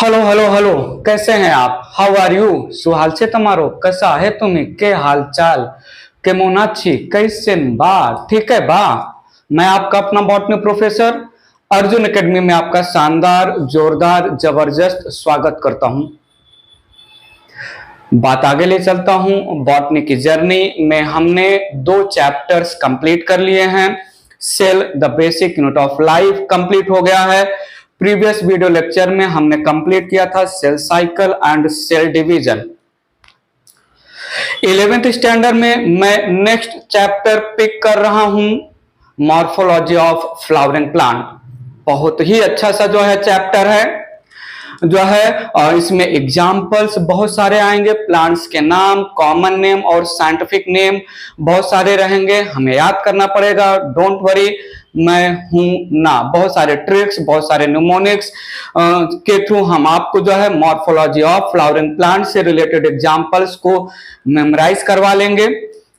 Hello hello hello, कैसे हैं आप? How are you? શું હાલ છે તમારો? कैसा है तुम्हें? के हाल चाल? केमन आछि? कैसे बा? ठीक है बा? मैं आपका अपना बॉटनी प्रोफेसर अर्जुन एकेडमी में आपका शानदार जोरदार जबरदस्त स्वागत करता हूं। बात आगे ले चलता हूं। बॉटनी की जर्नी में हमने 2 चैप्टर्स कंप्लीट कर लिए हैं। Cell the basic unit of life complete हो गया है। प्रीवियस वीडियो लेक्चर में हमने कंप्लीट किया था cell cycle and cell division. 11th standard में मैं नेक्स्ट चैप्टर पिक कर रहा हूं, मॉर्फोलॉजी ऑफ फ्लावरिंग प्लांट। बहुत ही अच्छा सा जो है चैप्टर है, जो है इसमें एग्जाम्पल्स बहुत सारे आएंगे। प्लांट्स के नाम, कॉमन नेम और साइंटिफिक नेम बहुत सारे रहेंगे, हमें याद करना पड़ेगा। डोंट वरी, मैं हूं ना। बहुत सारे ट्रिक्स, बहुत सारे न्यूमोनिक्स के थ्रू हम आपको जो है मॉर्फोलॉजी ऑफ फ्लावरिंग प्लांट से रिलेटेड एग्जाम्पल्स को मेमोराइज करवा लेंगे।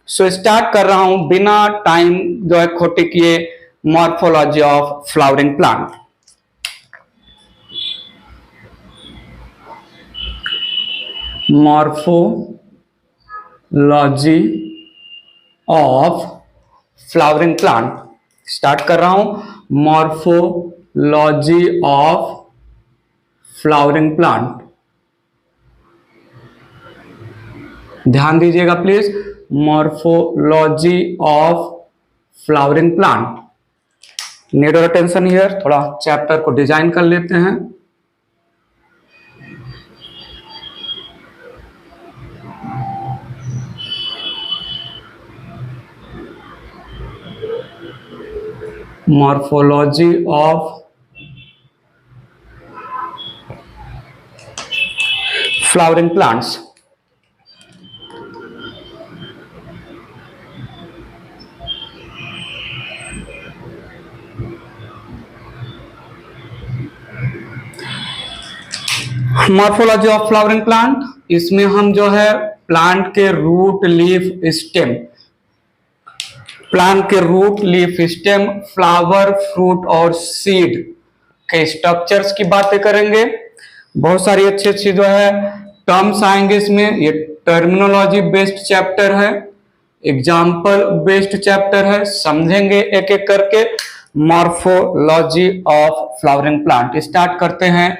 सो स्टार्ट कर रहा हूं बिना टाइम जो है खोटे किए, morphology of flowering plant. Morphology of flowering plant start कर रहा हूं। मॉर्फोलॉजी ऑफ फ्लावरिंग प्लांट, ध्यान दीजिएगा please. Morphology of flowering plant, need your attention here. थोड़ा चैप्टर को डिजाइन कर लेते हैं। Morphology of flowering plants. Morphology of flowering plant, इसमें हम जो है प्लांट के रूट, लीफ, स्टेम, प्लांट के root, leaf, stem, flower, fruit और सीड के स्ट्रक्चर्स की बातें करेंगे। बहुत सारी अच्छी अच्छी जो है टर्म्स आएंगे इसमें। ये टर्मिनोलॉजी बेस्ड चैप्टर है, एग्जाम्पल बेस्ड चैप्टर है, समझेंगे एक एक करके। Morphology of flowering plant start करते हैं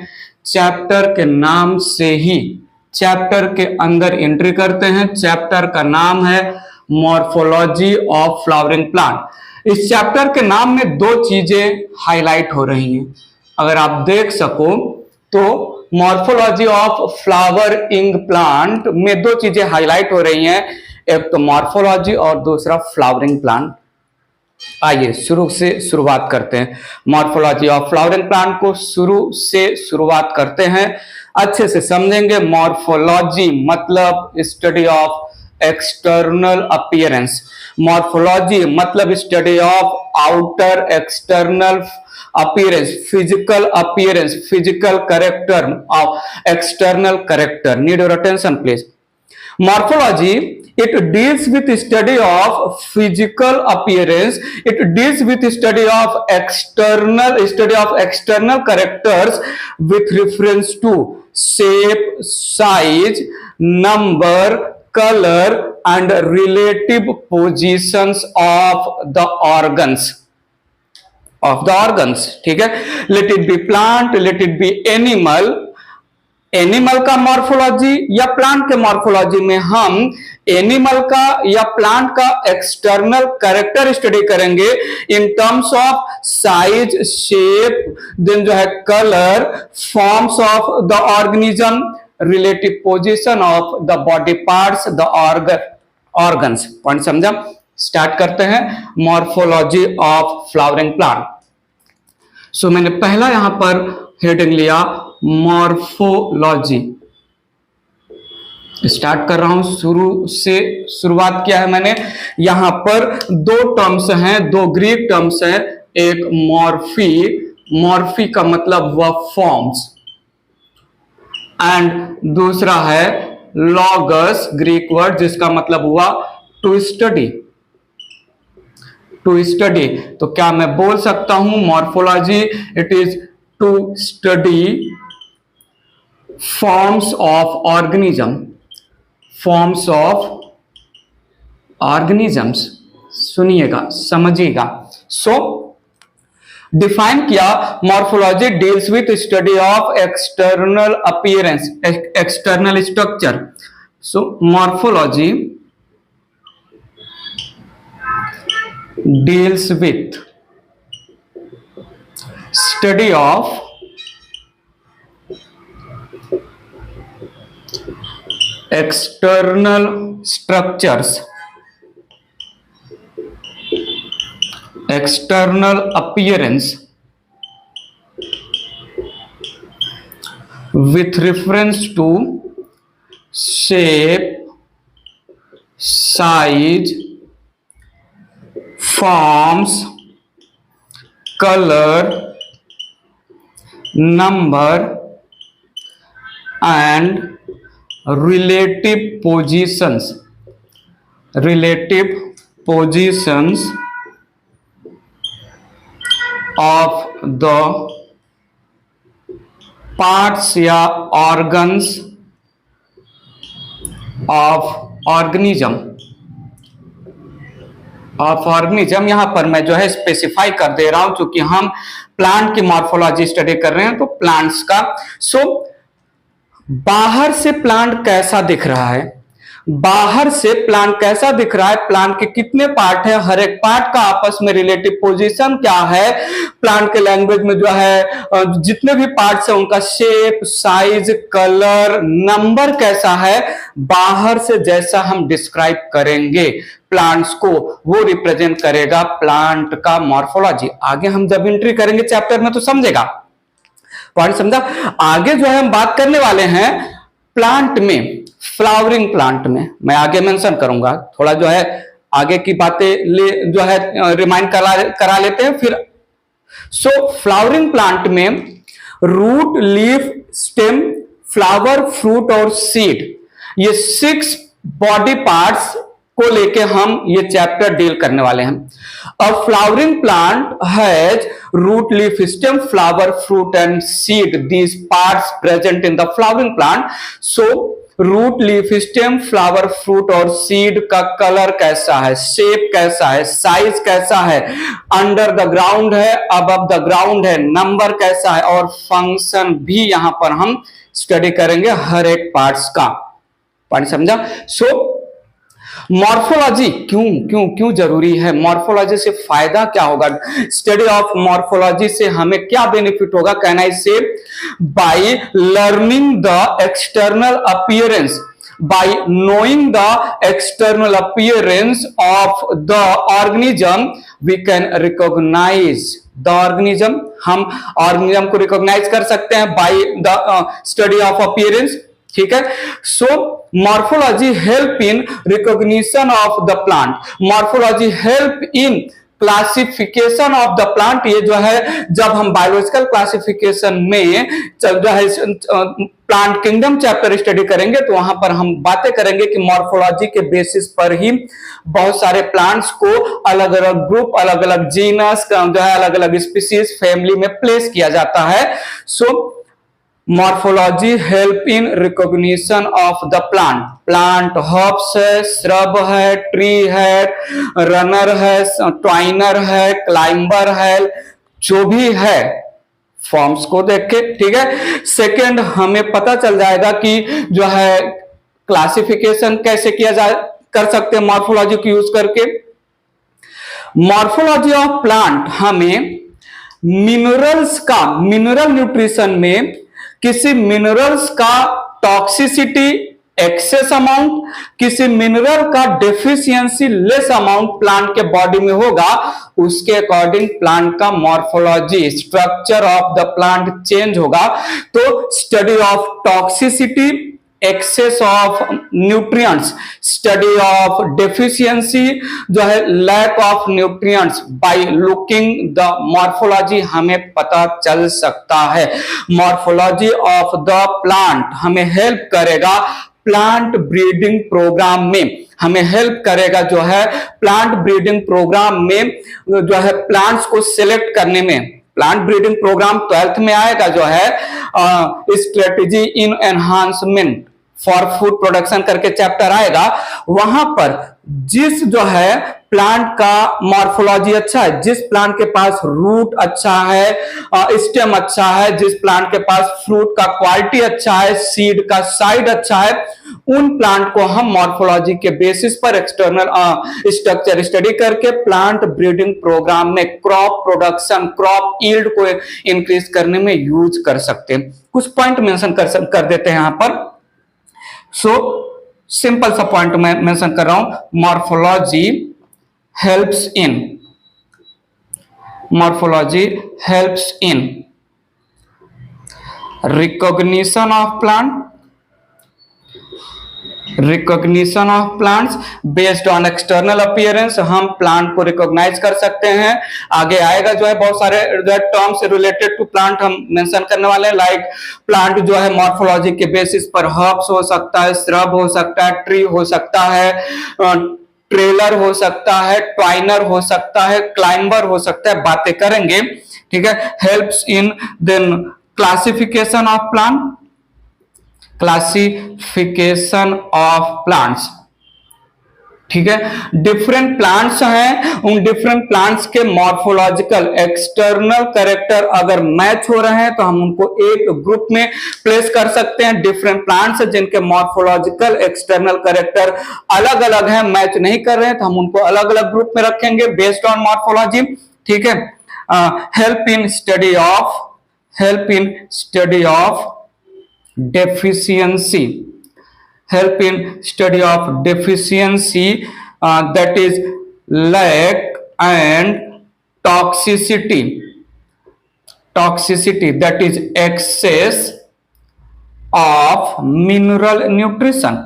चैप्टर के नाम से ही। चैप्टर के अंदर एंट्री करते हैं। चैप्टर का नाम है मॉर्फोलॉजी ऑफ फ्लावरिंग प्लांट। इस चैप्टर के नाम में 2 चीजें हाईलाइट हो रही हैं, अगर आप देख सको तो। मॉर्फोलॉजी ऑफ फ्लावरिंग प्लांट में 2 चीजें हाईलाइट हो रही हैं, एक तो मॉर्फोलॉजी और दूसरा फ्लावरिंग प्लांट। आइए शुरू से शुरुआत करते हैं। मॉर्फोलॉजी ऑफ फ्लावरिंग प्लांट को शुरू से शुरुआत करते हैं, अच्छे से समझेंगे। मॉर्फोलॉजी मतलब study of external appearance. Morphology मतलब study of outer external appearance, physical appearance, physical character of external character. Need your attention please. Morphology, it deals with study of physical appearance. It deals with study of external characters with reference to shape, size, number, color, and relative positions of the organs. ठीक है। Let it be plant, let it be animal. Animal का morphology या plant के morphology में हम animal का या plant का एक्सटर्नल कैरेक्टर स्टडी करेंगे in terms of size, shape, then जो है colour, forms of the organism, relative position of the body parts, the organs. Point समझा? स्टार्ट करते हैं morphology of flowering plant. So मैंने पहला यहां पर हेडिंग लिया मॉर्फोलॉजी। स्टार्ट कर रहा हूं, शुरू से शुरुआत किया है मैंने। यहां पर 2 टर्म्स हैं, 2 ग्रीक टर्म्स हैं। एक मॉर्फी, मॉर्फी का मतलब हुआ फॉर्म्स, एंड दूसरा है लॉगस, ग्रीक वर्ड जिसका मतलब हुआ टू स्टडी। टू स्टडी, तो क्या मैं बोल सकता हूं morphology it is to study forms of organism, forms of organisms, सुनिएगा समझिएगा। सो डिफाइन किया, morphology deals with study of external appearance, external structure. So morphology deals with study of external structures, external appearance with reference to shape, size, forms, color, number and relative positions, relative positions of the parts या organs of organism, of organism. यहां पर मैं जो है specify कर दे रहा हूं, क्योंकि हम प्लांट की मॉर्फोलॉजी स्टडी कर रहे हैं, तो प्लांट्स का। सो बाहर से प्लांट कैसा दिख रहा है, बाहर से प्लांट कैसा दिख रहा है, प्लांट के कितने पार्ट है, हर एक पार्ट का आपस में रिलेटिव पोजीशन क्या है, प्लांट के लैंग्वेज में जो है जितने भी पार्ट्स है उनका शेप, साइज, कलर, नंबर कैसा है, बाहर से जैसा हम डिस्क्राइब करेंगे प्लांट्स को, वो रिप्रेजेंट करेगा प्लांट का मॉर्फोलॉजी। आगे हम जब एंट्री करेंगे चैप्टर में तो समझेगा, पॉइंट समझा। आगे जो है हम बात करने वाले हैं प्लांट में, फ्लावरिंग प्लांट में, मैं आगे मेंशन करूंगा, थोड़ा जो है आगे की बातें जो है रिमाइंड करा लेते हैं फिर। सो फ्लावरिंग प्लांट में root, leaf, stem, flower, fruit और सीड, ये 6 बॉडी पार्ट्स को लेके हम ये चैप्टर डील करने वाले हैं। A flowering plant has root, leaf, stem, flower, fruit and seed, these parts present in the flowering plant. So root, leaf, stem, flower, fruit और सीड का कलर कैसा है, शेप कैसा है, साइज कैसा है, अंडर द ग्राउंड है, above the ground है, नंबर कैसा है और फंक्शन भी यहां पर हम स्टडी करेंगे हर एक पार्ट्स का। पॉइंट समझा। सो मॉर्फोलॉजी क्यों क्यों क्यों जरूरी है, मॉर्फोलॉजी से फायदा क्या होगा, स्टडी ऑफ मॉर्फोलॉजी से हमें क्या बेनिफिट होगा, कैन आई से, by learning the external appearance, by knowing the external appearance of the organism we can recognize the organism, हम organism को recognize कर सकते हैं by the study of appearance, ठीक है। So morphology help in recognition of the plant, morphology help in classification of the plant. ये जो है जब हम बायोलॉजिकल क्लासिफिकेशन में जो है प्लांट किंगडम चैप्टर स्टडी करेंगे तो वहां पर हम बातें करेंगे कि मॉर्फोलॉजी के बेसिस पर ही बहुत सारे प्लांट्स को अलग अलग ग्रुप, अलग अलग जीनस, जो है अलग अलग स्पीसीज, फैमिली में प्लेस किया जाता है। So morphology help in recognition of the plant, plant herbs है, श्रब है, ट्री है, रनर है, ट्वाइनर है, क्लाइंबर है, जो भी है फॉर्म्स को देख के, ठीक है। सेकेंड, हमें पता चल जाएगा कि जो है क्लासिफिकेशन कैसे किया जा कर सकते हैं मॉर्फोलॉजी को यूज करके। मॉर्फोलॉजी ऑफ प्लांट हमें मिनरल्स का, मिनरल न्यूट्रिशन में किसी मिनरल्स का टॉक्सिसिटी एक्सेस अमाउंट, किसी मिनरल का डेफिशिएंसी लेस अमाउंट प्लांट के बॉडी में होगा, उसके अकॉर्डिंग प्लांट का morphology, structure of the plant change होगा। तो study of toxicity, excess of nutrients, study of deficiency जो है lack of nutrients, by looking the morphology हमें पता चल सकता है। मॉर्फोलॉजी ऑफ द प्लांट हमें हेल्प करेगा प्लांट ब्रीडिंग प्रोग्राम में, हमें हेल्प करेगा जो है प्लांट ब्रीडिंग प्रोग्राम में जो है प्लांट्स को सिलेक्ट करने में, प्लांट ब्रीडिंग प्रोग्राम 12th में आएगा जो है strategy in enhancement for food production करके चैप्टर आएगा। वहां पर जिस जो है प्लांट का मॉर्फोलॉजी अच्छा है, जिस प्लांट के पास रूट अच्छा है, स्टेम अच्छा है, जिस प्लांट के पास फ्रूट का क्वालिटी अच्छा है, सीड का साइज अच्छा है, उन प्लांट को हम मॉर्फोलॉजी के बेसिस पर एक्सटर्नल स्ट्रक्चर स्टडी करके प्लांट ब्रीडिंग प्रोग्राम में क्रॉप प्रोडक्शन, क्रॉप यील्ड को इंक्रीज करने में यूज कर सकते हैं। कुछ पॉइंट मेंशन कर देते हैं यहां पर। सो सिंपल सा पॉइंट मैं मेंशन कर रहा हूं, morphology helps in recognition of plants based on external appearance. हम प्लांट को रिकॉग्नाइज कर सकते हैं। आगे आएगा जो है बहुत सारे टर्म्स रिलेटेड टू प्लांट हम मेंशन करने वाले हैं, लाइक प्लांट जो है मॉर्फोलॉजी के बेसिस पर हर्ब्स हो सकता है, श्रब हो सकता है, ट्री हो सकता है, ट्रेलर हो सकता है, ट्वाइनर हो सकता है, क्लाइंबर हो सकता है, बातें करेंगे। ठीक है, helps in then classification of plants. ठीक है, डिफरेंट प्लांट्स हैं, उन डिफरेंट प्लांट्स के मॉर्फोलॉजिकल एक्सटर्नल कैरेक्टर अगर मैच हो रहे हैं तो हम उनको एक ग्रुप में प्लेस कर सकते हैं। डिफरेंट प्लांट्स जिनके मॉर्फोलॉजिकल एक्सटर्नल कैरेक्टर अलग अलग हैं, मैच नहीं कर रहे हैं, तो हम उनको अलग अलग ग्रुप में रखेंगे बेस्ड ऑन मॉर्फोलॉजी। ठीक है, help in study of deficiency, that is lack and toxicity, that is excess of mineral nutrition।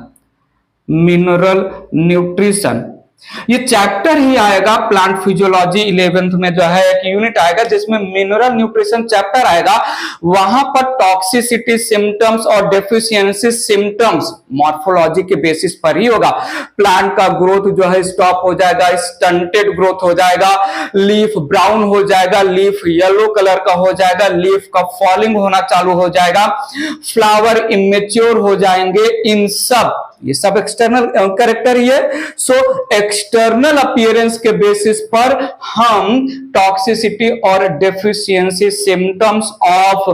ये चैप्टर ही आएगा प्लांट फिजियोलॉजी 11th में, जो है एक यूनिट आएगा जिसमें मिनरल न्यूट्रिशन चैप्टर आएगा। वहां पर टॉक्सिसिटी सिम्टम्स और डेफिशिएंसी सिम्टम्स मॉर्फोलॉजी के बेसिस पर ही होगा। प्लांट का ग्रोथ जो है स्टॉप हो जाएगा, स्टंटेड ग्रोथ हो जाएगा, लीफ ब्राउन हो जाएगा, लीफ येलो कलर का हो जाएगा, लीफ का फॉलिंग होना चालू हो जाएगा, फ्लावर इमेच्योर हो जाएंगे। ये सब एक्सटर्नल कैरेक्टर ही है। सो एक्सटर्नल अपीयरेंस के बेसिस पर हम टॉक्सिसिटी और deficiency symptoms of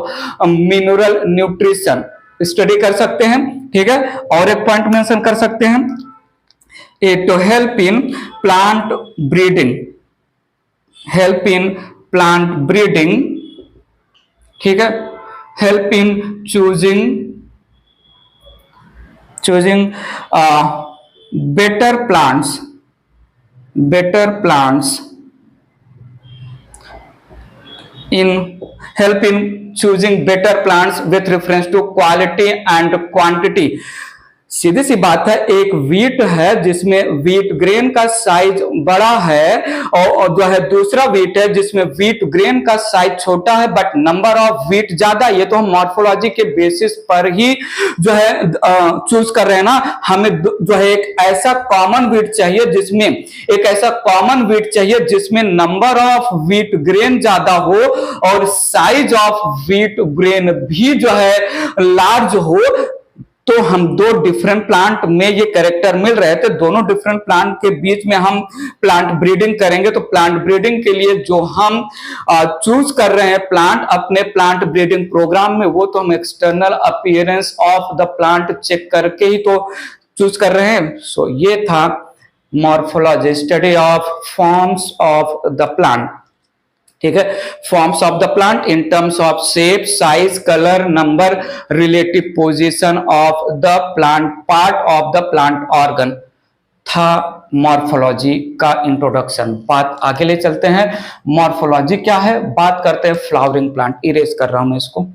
mineral nutrition study कर सकते हैं। ठीक है, और एक पॉइंट मेंशन कर सकते हैं, to help in plant breeding. ठीक है, help in choosing better plants help in choosing better plants with reference to quality and quantity। सीधी सी बात है, एक वीट है जिसमें वीट ग्रेन का साइज बड़ा है और जो है दूसरा वीट है जिसमें वीट ग्रेन का साइज छोटा है बट नंबर ऑफ वीट ज्यादा। ये तो हम मॉर्फोलॉजी के बेसिस पर ही जो है चूज कर रहे हैं ना। हमें जो है एक ऐसा कॉमन वीट चाहिए जिसमें नंबर ऑफ वीट ग्रेन ज्यादा हो और साइज ऑफ वीट ग्रेन भी जो है लार्ज हो। तो हम दो डिफरेंट प्लांट में ये कैरेक्टर मिल रहे थे, दोनों डिफरेंट प्लांट के बीच में हम प्लांट ब्रीडिंग करेंगे। तो प्लांट ब्रीडिंग के लिए जो हम चूज कर रहे हैं प्लांट अपने प्लांट ब्रीडिंग प्रोग्राम में, वो तो हम external appearance of the plant check करके ही तो चूज कर रहे हैं। सो ये था morphology, study of forms of the plant. ठीक है, forms of the plant in terms of shape, size, colour, number, relative position of the plant, part of the plant organ था मॉर्फोलॉजी का इंट्रोडक्शन। बात आगे ले चलते हैं, मॉर्फोलॉजी क्या है, बात करते हैं फ्लावरिंग प्लांट। इरेज कर रहा हूं मैं इसको,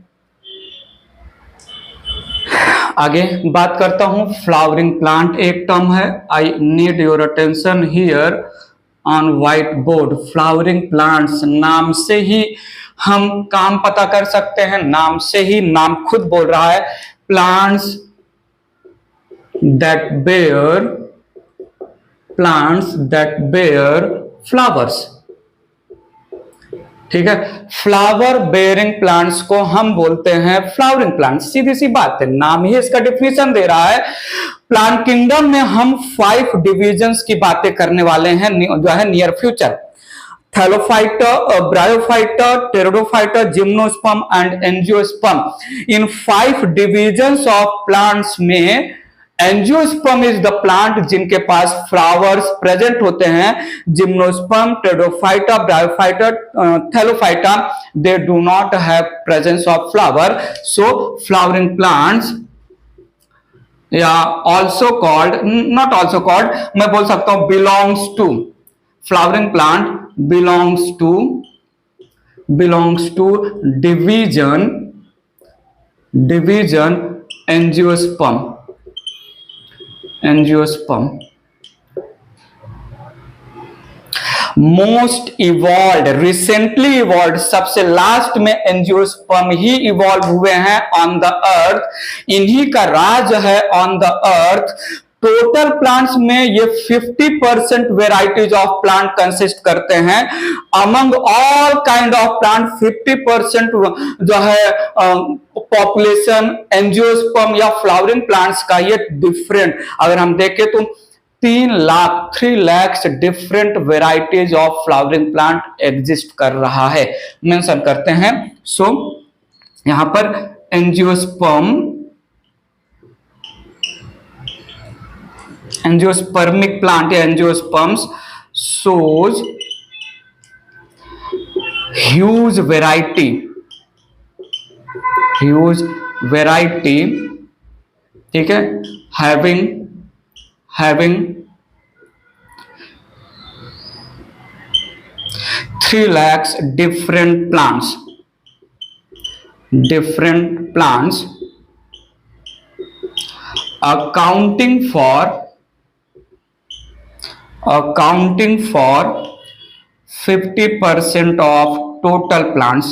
आगे बात करता हूं। फ्लावरिंग प्लांट एक टर्म है, आई need your attention here on white board. Flowering plants, नाम से ही हम काम पता कर सकते हैं, नाम से ही नाम खुद बोल रहा है, प्लांट्स दैट बेयर फ्लावर्स। ठीक है। फ्लावर बेयरिंग प्लांट्स को हम बोलते हैं फ्लावरिंग प्लांट्स, सीधी सी बात है, नाम ही इसका डिफिनेशन दे रहा है। प्लांट किंगडम में हम 5 डिविजन्स की बातें करने वाले हैं जो है near future. Thallophyta, Bryophyta, Pteridophyta, gymnosperm and angiosperm. In 5 divisions of plants में एंजियोस्पर्म इज द प्लांट जिनके पास फ्लावर्स प्रेजेंट होते हैं। Gymnosperm, Pteridophyta, Bryophyta, Thallophyta, they do not have presence of flower. So flowering plants या also called, not also called, मैं बोल सकता हूं belongs to, flowering plant belongs to division angiosperm। Most evolve, recently evolve, सबसे last में angiosperm ही evolve हुए हैं ऑन द अर्थ। इन्हीं का राज है on the earth. Total plants में ये 50% वेराइटीज ऑफ प्लांट कंसिस्ट करते हैं। Among all kind of plant 50% जो है पॉपुलेशन एंजियोस्पर्म या फ्लावरिंग प्लांट्स का ये डिफरेंट, अगर हम देखें तो 3 lakh different varieties of flowering plant exist कर रहा है, मेंशन करते हैं। सो यहां पर एंजियोस्पर्मिक प्लांट या एंजियोस्पर्म्स shows huge variety, ठीक है, having 3 lakhs different plants accounting for 50% of total plants,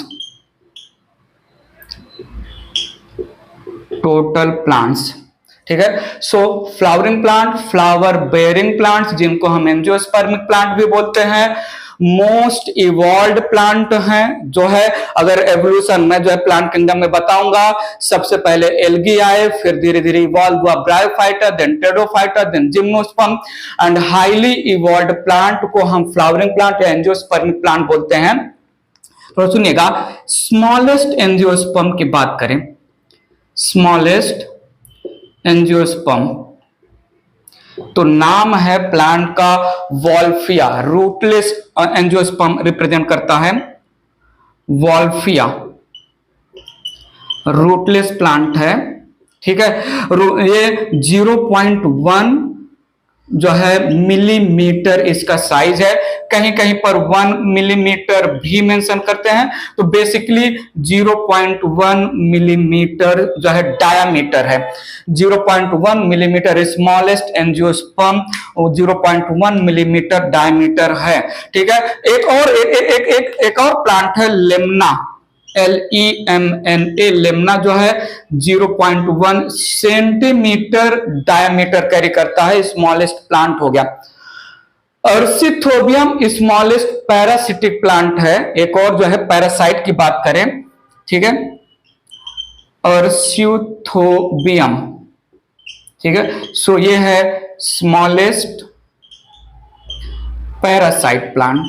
ठीक है। सो flowering plant, flower bearing plants जिनको हम एंजियोस्पर्मिक प्लांट भी बोलते हैं, मोस्ट इवॉल्व्ड प्लांट हैं जो है। अगर एवोल्यूशन में जो है प्लांट किंगडम में बताऊंगा, सबसे पहले एल्गी आए, फिर धीरे धीरे इवॉल्व हुआ bryophyta, then pteridophyta, then gymnosperm and highly evolved plant को हम फ्लावरिंग प्लांट या एंजियोस्पर्मिक प्लांट बोलते हैं। तो सुनिएगा, स्मॉलेस्ट एंजियोस्पर्म की बात करें, स्मॉलेस्ट एंजियोस्पर्म, तो नाम है प्लांट का वॉल्फिया। रूटलेस एंजियोस्पर्म रिप्रेजेंट करता है वॉल्फिया, रूटलेस प्लांट है, ठीक है। ये 0.1 जो है मिलीमीटर इसका साइज है, कहीं कहीं पर 1 मिलीमीटर भी मेंशन करते हैं। तो बेसिकली 0.1 मिलीमीटर जो है डायामीटर है, 0.1 millimetre smallest angiosperm 0.1 millimetre diameter है, ठीक है। एक और प्लांट है लेमना, LEMNA, लेमना जो है 0.1 सेंटीमीटर डायमीटर कैरी करता है, स्मॉलेस्ट प्लांट हो गया। अर्सिथोबियम स्मॉलेस्ट पैरासिटिक प्लांट है, एक और जो है पैरासाइट की बात करें, ठीक है, अर्सिथोबियम, ठीक है। सो ये है smallest parasite plant.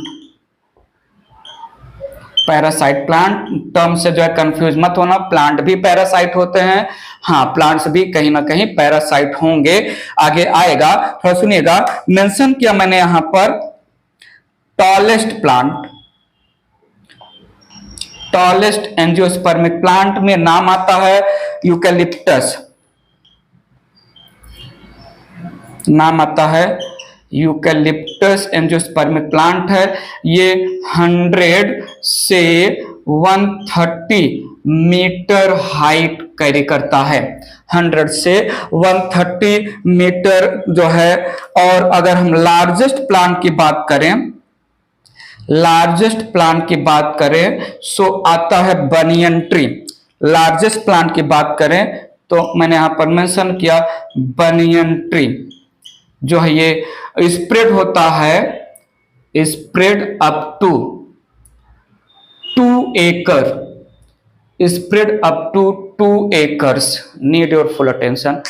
Parasite plant term से जो है कंफ्यूज मत होना, प्लांट भी पैरासाइट होते हैं, हाँ प्लांट्स भी कहीं ना कहीं पैरासाइट होंगे, आगे आएगा। थोड़ा सुनिएगा, मेंशन किया मैंने यहां पर tallest plant, tallest angiospermic plant में नाम आता है यूकेलिप्टस, नाम आता है यूकेलिप्टस एंजियोस्पर्मिक प्लांट है। ये 100 से 130 मीटर हाइट कैरी करता है, 100 से 130 मीटर जो है। और अगर हम लार्जेस्ट प्लांट की बात करें, सो आता है बनियन ट्री। लार्जेस्ट प्लांट की बात करें तो मैंने यहां पर मेंशन किया बनियन ट्री, जो है ये स्प्रेड होता है, spread up to acre, spread up to 2 acres. Need your full attention.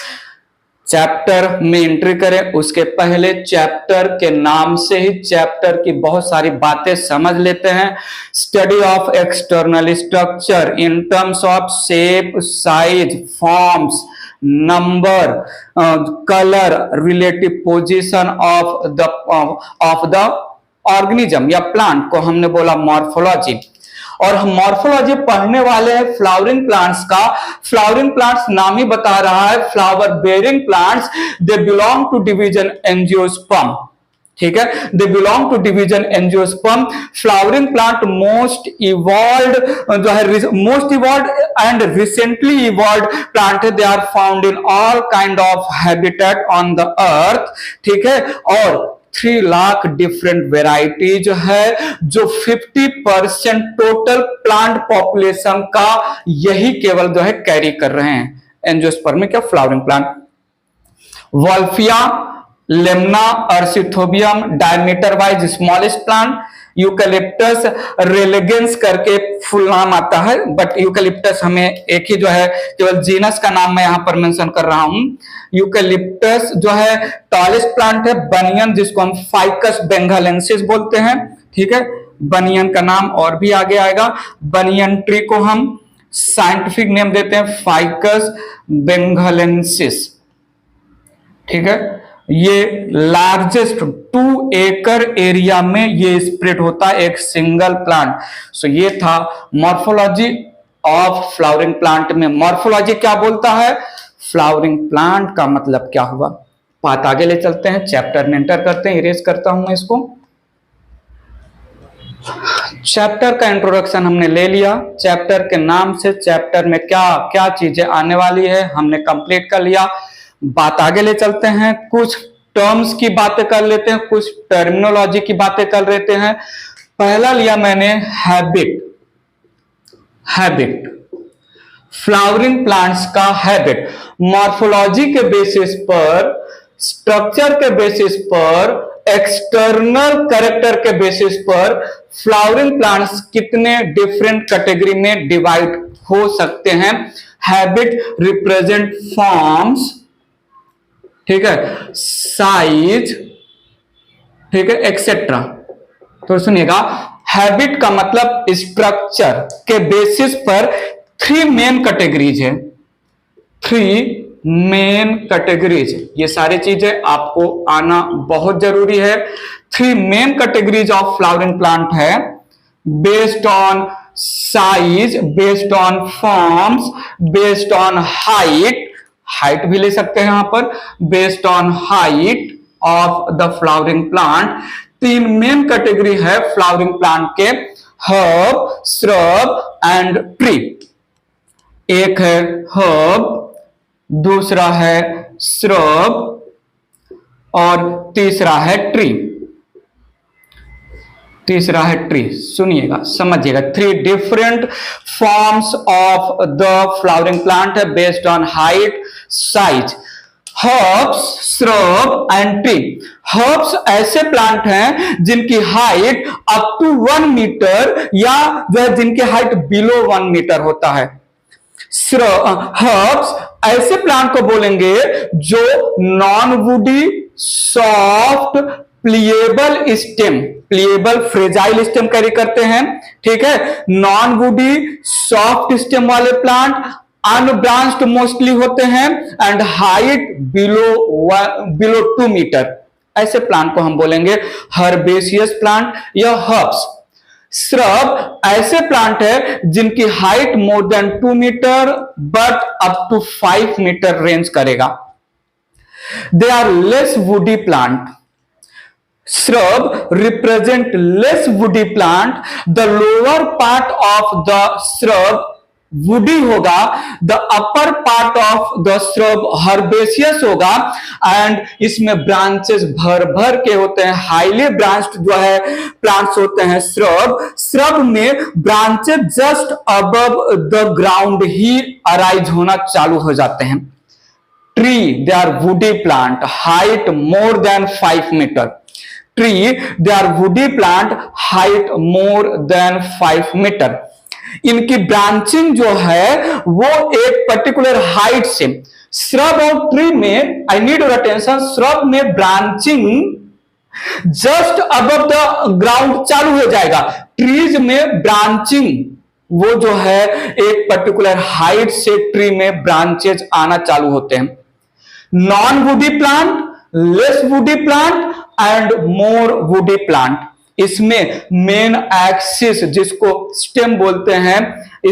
Chapter में एंट्री करें उसके पहले चैप्टर के नाम से ही चैप्टर की बहुत सारी बातें समझ लेते हैं. Study of external structure in terms of shape, size, forms, number, colour, relative position of the organism या प्लांट को हमने बोला मॉर्फोलॉजी. और हम मॉर्फोलॉजी पढ़ने वाले हैं फ्लावरिंग प्लांट्स का. फ्लावरिंग प्लांट्स नाम ही बता रहा है, flower bearing plants, they belong to division angiosperm. ठीक है, they belong to division angiosperm. Flowering plant most evolve जो है, most evolve and recently evolve plant है. They are found in all kind of habitat on the earth. ठीक है, और 3 lakh different variety जो है, जो 50% टोटल प्लांट पॉपुलेशन का यही केवल जो है कैरी कर रहे हैं एंजियोस्पर्म में क्या flowering plant. Wolffia, Lemna, Arceuthobium, diameter wise smallest plant. Eucalyptus regnans करके फुल नाम आता है, बट यूकलिप्टस हमें एक ही जो है केवल जीनस का नाम मैं यहां पर मेंशन कर रहा हूं. यूकलिप्टस जो है टॉलेस्ट प्लांट है. बनियन जिसको हम फाइकस बेंगालेंसिस बोलते हैं. ठीक है, बनियन का नाम और भी आगे आएगा. बनियन ट्री को हम साइंटिफिक नेम देते हैं फाइकस बेंगालेंसिस. ठीक है, ये लार्जेस्ट 2 एकड़ एरिया में ये स्प्रेड होता है एक सिंगल प्लांट. सो ये था मॉर्फोलॉजी ऑफ फ्लावरिंग प्लांट में. मॉर्फोलॉजी क्या बोलता है, फ्लावरिंग प्लांट का मतलब क्या हुआ. बात आगे ले चलते हैं, चैप्टर में एंटर करते हैं. इरेज करता हूं मैं इसको. चैप्टर का इंट्रोडक्शन हमने ले लिया. चैप्टर के नाम से चैप्टर में क्या क्या चीजें आने वाली है हमने कंप्लीट कर लिया. बात आगे ले चलते हैं, कुछ टर्म्स की बातें कर लेते हैं, कुछ टर्मिनोलॉजी की बातें कर लेते हैं. पहला लिया मैंने हैबिट. हैबिट, फ्लावरिंग प्लांट्स का हैबिट. मॉर्फोलॉजी के बेसिस पर, स्ट्रक्चर के बेसिस पर, एक्सटर्नल कैरेक्टर के बेसिस पर फ्लावरिंग प्लांट्स कितने डिफरेंट कैटेगरी में डिवाइड हो सकते हैं. हैबिट रिप्रेजेंट फॉर्म्स, ठीक है, साइज, ठीक है, एक्सेट्रा. तो सुनिएगा, हैबिट का मतलब स्ट्रक्चर के बेसिस पर 3 मेन कैटेगरीज है. 3 मेन कैटेगरीज, ये सारी चीजें आपको आना बहुत जरूरी है. 3 main categories of flowering plant है, based on size, based on forms, based on height. Height भी ले सकते हैं यहां पर, based on height of the flowering plant. 3 main category है फ्लावरिंग प्लांट के, हर्ब, श्रब एंड ट्री. एक है हर्ब, दूसरा है श्रब और तीसरा है ट्री. तीसरा है ट्री. सुनिएगा, समझिएगा, 3 different forms of the flowering plant है based on height, size. Herbs, shrub and tree. Herbs ऐसे प्लांट हैं जिनकी हाइट अप टू 1 मीटर या जो है जिनकी हाइट बिलो 1 मीटर होता है. हर्ब्स ऐसे प्लांट को बोलेंगे जो non woody, soft, pliable stem, pliable fragile stem carry करते हैं. ठीक है, नॉन वुडी, सॉफ्ट स्टेम वाले प्लांट अनब्रांच्ड मोस्टली होते हैं एंड हाइट बिलो 2 मीटर. ऐसे प्लांट को हम बोलेंगे हर्बेशियस प्लांट या हर्ब्स. श्रब ऐसे प्लांट है जिनकी height more than 2 meter but up to 5 meter range करेगा. They are less woody plant. Shrub represent less woody plant. The lower part of the shrub woody होगा, the upper part of the shrub herbaceous होगा and इसमें branches भर भर के होते हैं. highly branched जो है plants होते हैं shrub. shrub में branches just above the ground he arise होना चालू हो जाते हैं. tree, they are woody plant, height more than 5 meter. Tree, they are woody plant, height more than 5 meter. इनकी ब्रांचिंग जो है वो एक पर्टिकुलर हाइट से, श्रब और ट्री में, I need your attention, shrub में branching just above the ground चालू हो जाएगा, ट्रीज में ब्रांचिंग वो जो है एक पर्टिकुलर हाइट से ट्री में ब्रांचेज आना चालू होते हैं। Non woody plant, less woody plant and more woody plant, इसमें मेन एक्सिस जिसको स्टेम बोलते हैं,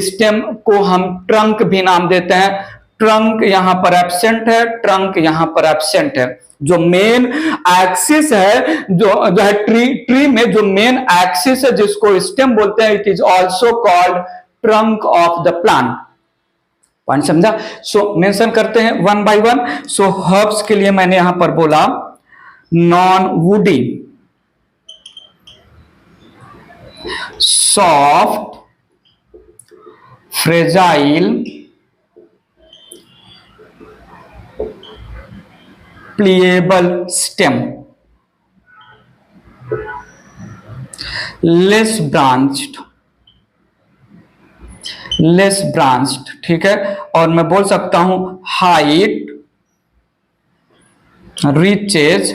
स्टेम को हम ट्रंक भी नाम देते हैं, ट्रंक यहां पर एब्सेंट है, ट्रंक यहां पर एब्सेंट है। जो मेन एक्सिस है जो है ट्री में जो मेन एक्सिस है जिसको स्टेम बोलते हैं, it is also called trunk of the plant. Point समझा? सो मेंशन करते हैं one by one. So herbs के लिए मैंने यहां पर बोला non woody, soft, fragile, pliable stem, less branched, less branched, ठीक है। और मैं बोल सकता हूं height reaches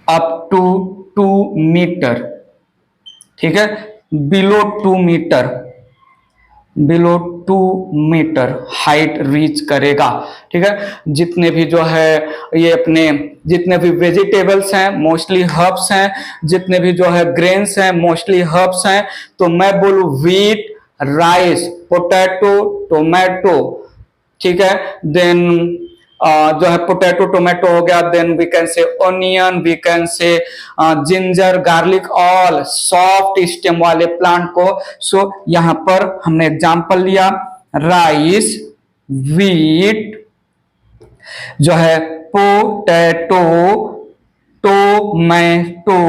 up to 2 metre, ठीक है, below 2 metre, below 2 metre height reach करेगा, ठीक है। जितने भी जो है ये अपने जितने भी वेजिटेबल्स हैं मोस्टली हर्ब्स हैं, जितने भी जो है ग्रेन्स हैं मोस्टली हर्ब्स हैं, तो मैं बोलूं व्हीट, राइस, पोटैटो, टोमेटो, ठीक है, देन जो है पोटैटो टोमेटो हो गया, then we can say onion, we can say ginger, garlic, all soft stem वाले प्लांट को। सो यहां पर हमने एग्जांपल लिया राइस, व्हीट, जो है पोटैटो, टोमेटो,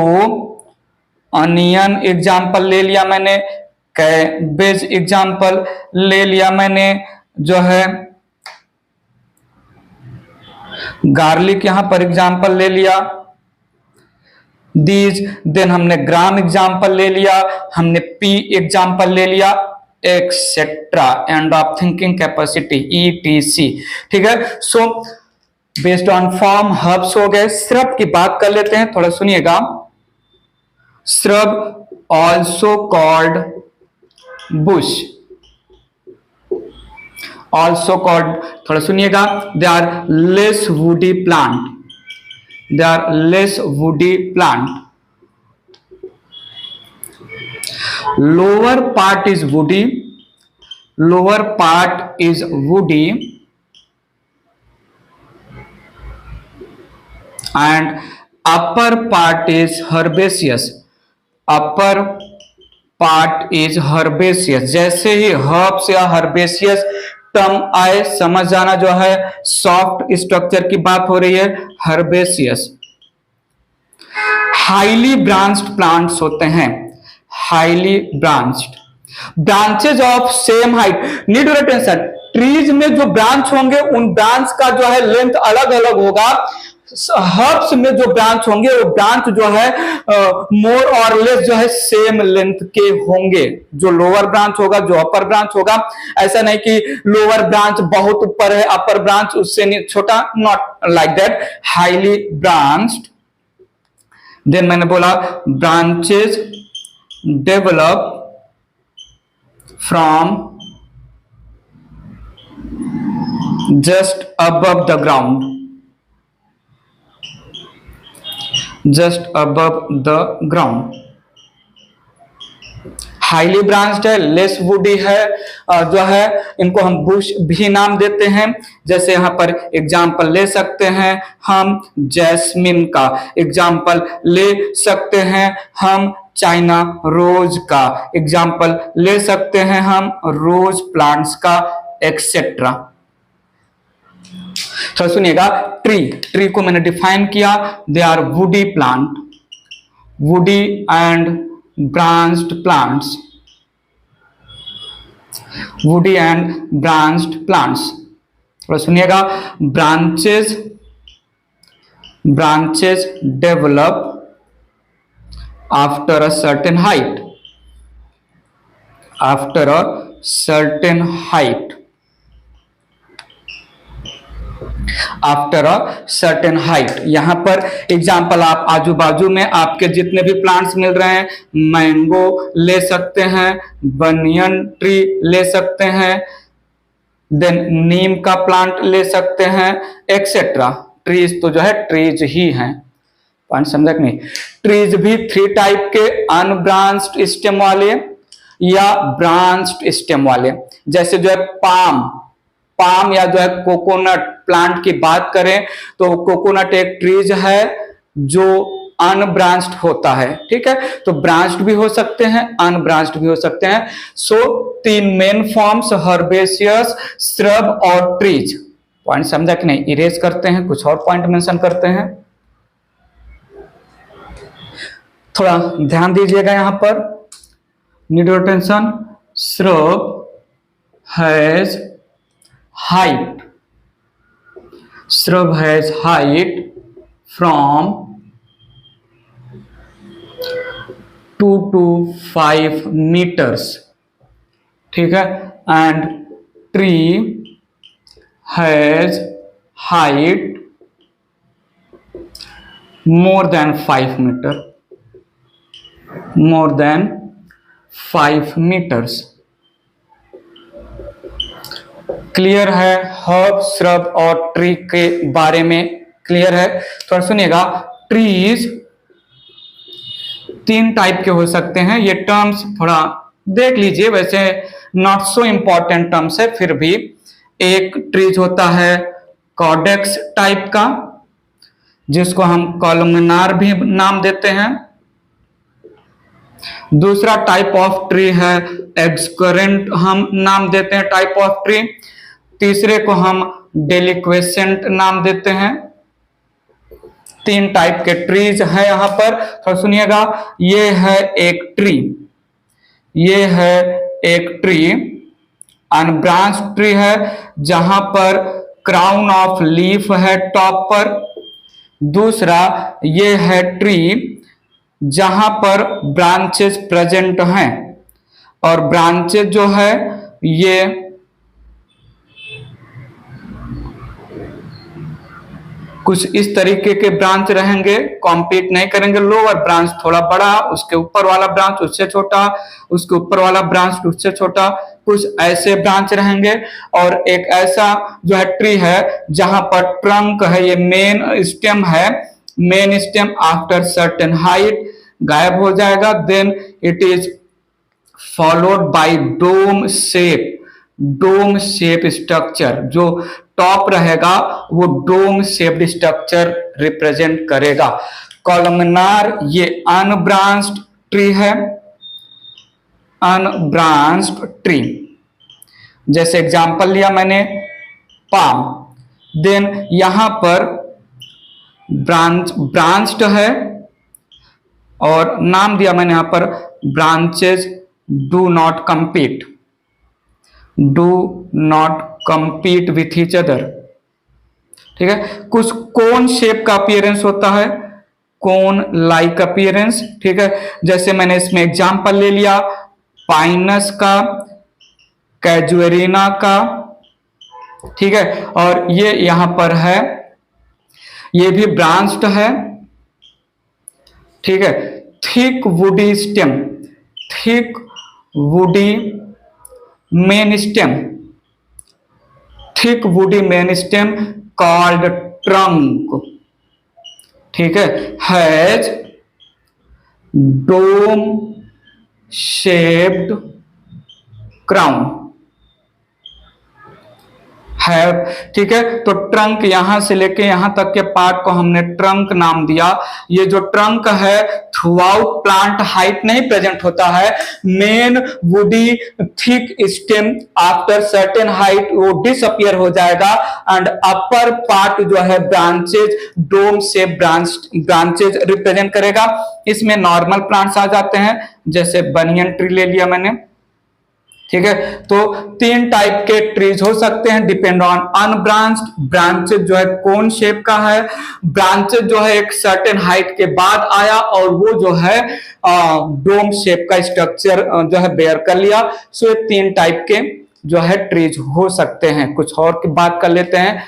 ऑनियन एग्जांपल ले लिया मैंने, कैबेज एग्जांपल ले लिया मैंने, जो है गार्लिक यहां पर एग्जांपल ले लिया, दीज, देन हमने ग्राम एग्जांपल ले लिया, हमने पी एग्जांपल ले लिया, etcetera, end of thinking capacity etc, ठीक है। सो बेस्ड ऑन फॉर्म हर्ब्स हो गए। श्रब की बात कर लेते हैं, थोड़ा सुनिएगा। Shrub also called bush, also called, थोड़ा सुनिएगा, they are less woody plant, they are less woody plant, lower part is woody, lower part is woody and upper part is herbaceous, upper part is herbaceous. जैसे ही herbs या herbaceous term आए समझ जाना, जो है सॉफ्ट स्ट्रक्चर की बात हो रही है, हर्बेसियस। हाईली ब्रांच्ड प्लांट्स होते हैं, highly branched, branches of same height, need your attention, trees में जो ब्रांच होंगे उन ब्रांच का जो है लेंथ अलग अलग होगा, हर्ब्स में जो ब्रांच होंगे वो ब्रांच जो है मोर और लेस जो है सेम लेंथ के होंगे, जो लोअर ब्रांच होगा जो अपर ब्रांच होगा, ऐसा नहीं कि लोअर ब्रांच बहुत ऊपर है अपर ब्रांच उससे छोटा, not like that, highly branched. Then मैंने बोला branches develop from just above the ground, just above the ground. Highly branched है, लेस वुडी है, जो है इनको हम बुश भी नाम देते हैं। जैसे यहां पर एग्जाम्पल ले सकते हैं हम जैस्मिन का, एग्जाम्पल ले सकते हैं हम चाइना रोज का, एग्जाम्पल ले सकते हैं हम रोज प्लांट्स का, एक्सेट्रा। तो सुनिएगा, ट्री, ट्री को मैंने डिफाइन किया, they are woody plant, woody and branched plants, woody and branched plants. तो सुनिएगा, branches, branches develop after a certain height, after a certain height, after a certain height. यहां पर example आप आजू बाजू में आपके जितने भी प्लांट्स मिल रहे हैं, मैंगो ले सकते हैं, बनियन ट्री ले सकते हैं, देन नीम का प्लांट ले सकते हैं, एक्सेट्रा। ट्रीज तो जो है ट्रीज ही हैं, पॉइंट समझा कि नहीं। ट्रीज भी 3 टाइप के, अनब्रांच्ड स्टेम वाले या ब्रांच्ड स्टेम वाले। जैसे जो है पाम, पाम या जो है कोकोनट प्लांट की बात करें तो कोकोनट एक ट्रीज है जो अनब्रांच्ड होता है, ठीक है। तो ब्रांच्ड भी हो सकते हैं, अनब्रांच्ड भी हो सकते हैं। सो 3 मेन फॉर्म्स, हर्बेशियस, श्रब और ट्रीज। पॉइंट समझा कि नहीं। इरेज करते हैं, कुछ और पॉइंट मेंशन करते हैं, थोड़ा ध्यान दीजिएगा यहां पर, need your attention. Shrub has height, shrub has height from 2 to 5 meters, ठीक है। and tree has height more than 5 meter, more than 5 meters। Clear है हर्ब, श्रब और ट्री के बारे में क्लियर है। थोड़ा सुनिएगा, ट्रीज 3 टाइप के हो सकते हैं। ये टर्म्स थोड़ा देख लीजिए, वैसे नॉट सो इंपॉर्टेंट टर्म्स है, फिर भी। एक ट्रीज होता है कॉडेक्स टाइप का, जिसको हम कॉलमनार भी नाम देते हैं। दूसरा टाइप ऑफ ट्री है एक्सकरेंट, हम नाम देते हैं टाइप ऑफ ट्री। तीसरे को हम डेलिक्वेसेंट नाम देते हैं। 3 टाइप के ट्रीज है यहां पर। तो सुनिएगा, ये है एक ट्री, ये है एक ट्री, अनब्रांच ट्री है जहां पर क्राउन ऑफ लीफ है टॉप पर। दूसरा ये है ट्री जहां पर ब्रांचेस प्रेजेंट हैं, और ब्रांचेस जो है ये कुछ इस तरीके के ब्रांच रहेंगे, कॉम्पीट नहीं करेंगे। लोअर ब्रांच थोड़ा बड़ा, उसके ऊपर वाला ब्रांच उससे छोटा, उसके ऊपर वाला ब्रांच उससे छोटा, कुछ ऐसे ब्रांच रहेंगे। और एक ऐसा जो है ट्री है जहां पर ट्रंक है, ये मेन स्टेम है, main stem after certain height गायब हो जाएगा। Then it is followed by dome shape, dome shape structure. जो टॉप रहेगा वो डोम शेप्ड स्ट्रक्चर रिप्रेजेंट करेगा। कॉलमनार ये अनब्रांच्ड ट्री है, अनब्रांच्ड ट्री। जैसे एग्जांपल लिया मैंने पाम, देन यहां पर ब्रांच्ड है और नाम दिया मैंने यहां पर branches do not compete, do not compete with each other, ठीक है। कुछ कोन शेप का अपीयरेंस होता है, कोन लाइक अपीयरेंस, ठीक है। जैसे मैंने इसमें एग्जांपल ले लिया पाइनस का, कैजुएरिना का, ठीक है। और ये यहां पर है, ये भी ब्रांच्ड है, ठीक है। Thick woody stem, thick woody main stem, thick woody main stem called trunk, ठीक है। हैज डोम शेप्ड क्राउन है, ठीक है। तो ट्रंक यहां से लेके यहां तक के पार्ट को हमने ट्रंक नाम दिया। ये जो ट्रंक है थ्रू आउट प्लांट हाइट नहीं प्रेजेंट होता है, main woody thick stem after certain height वो डिसअपियर हो जाएगा, एंड अपर पार्ट जो है ब्रांचेज, डोम से ब्रांचेज रिप्रेजेंट करेगा। इसमें नॉर्मल प्लांट्स आ जाते हैं, जैसे बनियन ट्री ले लिया मैंने, ठीक है। तो 3 टाइप के ट्रीज हो सकते हैं, डिपेंड ऑन अनब्रांच्ड। ब्रांचेस जो है कौन शेप का है, ब्रांचेस जो है एक सर्टेन हाइट के बाद आया और वो जो है डोम शेप का स्ट्रक्चर जो है बेयर कर लिया। सो ये 3 टाइप के जो है ट्रीज हो सकते हैं। कुछ और की बात कर लेते हैं,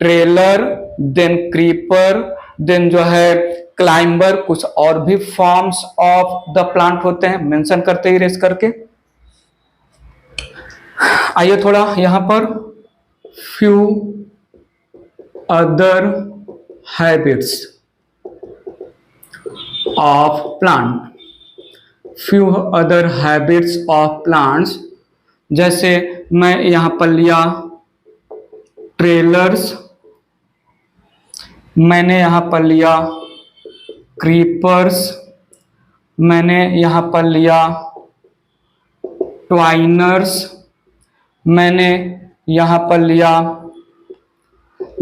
ट्रेलर, देन क्रीपर, देन जो है क्लाइंबर, कुछ और भी फॉर्म्स ऑफ द प्लांट होते हैं, मेंशन करते ही रेस करके। आइए थोड़ा यहां पर few other habits of plant, few other habits of plants, जैसे मैं यहां पर लिया ट्रेलर्स, मैंने यहां पर लिया क्रीपर्स, मैंने यहां पर लिया ट्वाइनर्स, मैंने यहां पर लिया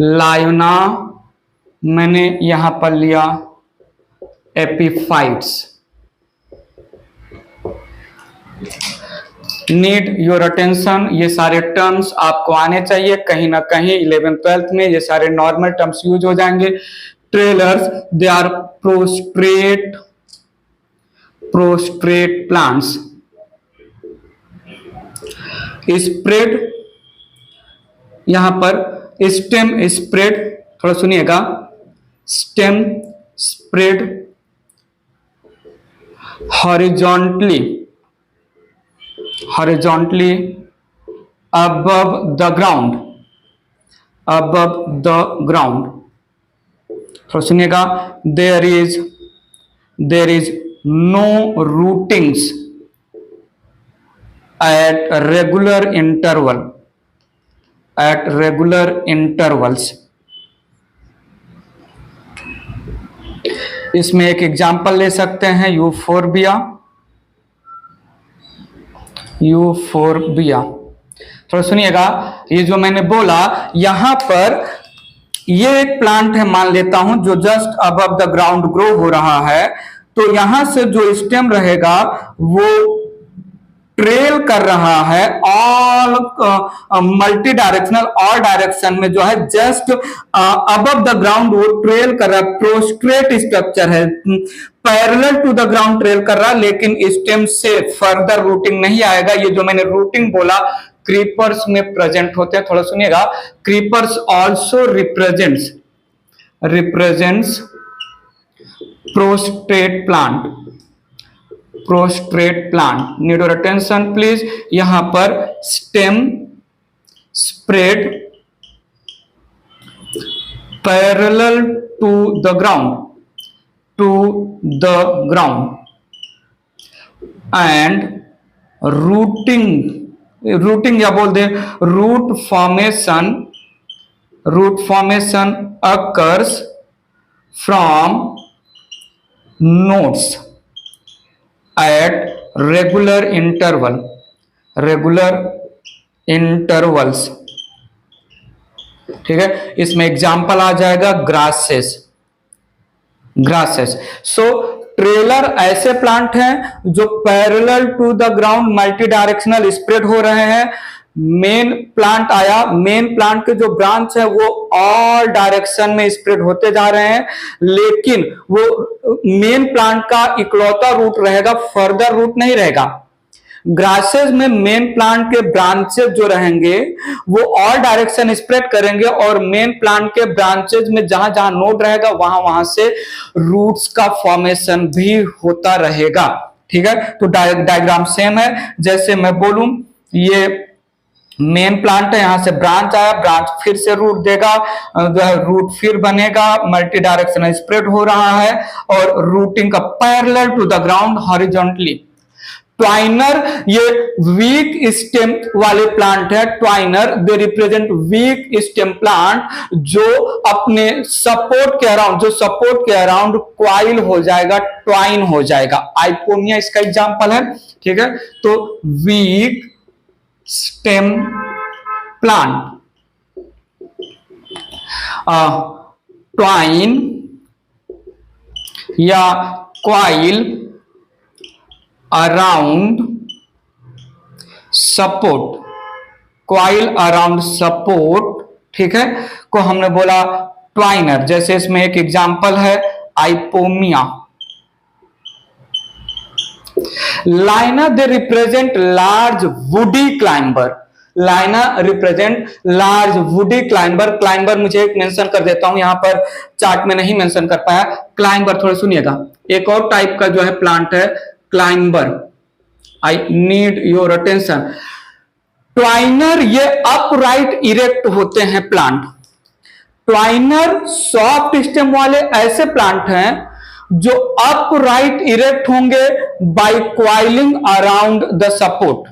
लायोना, मैंने यहां पर लिया एपीफाइट्स। नीड योर अटेंशन, ये सारे टर्म्स आपको आने चाहिए कहीं ना कहीं 11th-12th में, ये सारे नॉर्मल टर्म्स यूज हो जाएंगे। Trailers, they are prostrate plants. Spread, यहां पर स्टेम स्प्रेड, थोड़ा सुनिएगा, stem spread horizontally above the ground, थोड़ा सुनिएगा, there is no rootings at regular intervals। इसमें एक एग्जांपल ले सकते हैं, यूफोरबिया। थोड़ा सुनिएगा, ये जो मैंने बोला यहां पर ये एक प्लांट है, मान लेता हूं, जो just above the ground grow हो रहा है, तो यहां से जो स्टेम रहेगा वो ट्रेल कर रहा है all multi directional, all direction में जो है जस्ट अबव द ग्राउंड वो ट्रेल कर रहा है। प्रोस्ट्रेट स्ट्रक्चर है, parallel to the ground trail कर रहा है, लेकिन स्टेम से फर्दर रूटिंग नहीं आएगा। ये जो मैंने रूटिंग बोला क्रीपर्स में प्रेजेंट होते हैं, थोड़ा सुनिएगा। Creepers also represents prostrate plant. Need your attention please. यहां पर stem spread parallel to the ground and rooting या बोल दे root formation occurs from nodes at regular intervals। ठीक है, इसमें एग्जांपल आ जाएगा ग्रासेस। सो ट्रेलर ऐसे प्लांट हैं जो parallel to the ground multi directional spread हो रहे हैं। मेन प्लांट आया, मेन प्लांट के जो ब्रांच है वो ऑल डायरेक्शन में स्प्रेड होते जा रहे हैं, लेकिन वो मेन प्लांट का इकलौता रूट रहेगा, फर्दर रूट नहीं रहेगा। ग्रासेस में मेन प्लांट के ब्रांचेस जो रहेंगे वो ऑल डायरेक्शन स्प्रेड करेंगे और मेन प्लांट के ब्रांचेस में जहां जहां नोड रहेगा वहां से रूट्स का फॉर्मेशन भी होता रहेगा। ठीक है, तो डायग्राम सेम है। जैसे मैं बोलूं ये मेन प्लांट है, यहां से ब्रांच आया, ब्रांच फिर से रूट देगा, रूट फिर बनेगा, मल्टी डायरेक्शनल स्प्रेड हो रहा है और रूटिंग का parallel to the ground horizontally. Twiner ये वीक स्टेम वाले प्लांट है। Twiner they represent weak stem plant जो अपने सपोर्ट के अराउंड क्वाइल हो जाएगा, ट्वाइन हो जाएगा। आइपोनिया इसका एग्जांपल है। ठीक है, तो वीक स्टेम प्लांट, ट्वाइन या coil around support, coil around support, ठीक है, को हमने बोला ट्वाइनर। जैसे इसमें एक एग्जांपल है Ipomoea. Liana they represent large woody climber. Liana represent large woody climber. Climber मुझे एक मेंशन कर देता हूं, यहां पर चार्ट में नहीं मेंशन कर पाया। क्लाइंबर थोड़ा सुनिएगा, एक और टाइप का जो है प्लांट है climber. I need your attention. Twiner ये अपराइट इरेक्ट होते हैं प्लांट। ट्वाइनर सॉफ्ट स्टेम वाले ऐसे प्लांट हैं जो अपराइट इरेक्ट होंगे by coiling around the support.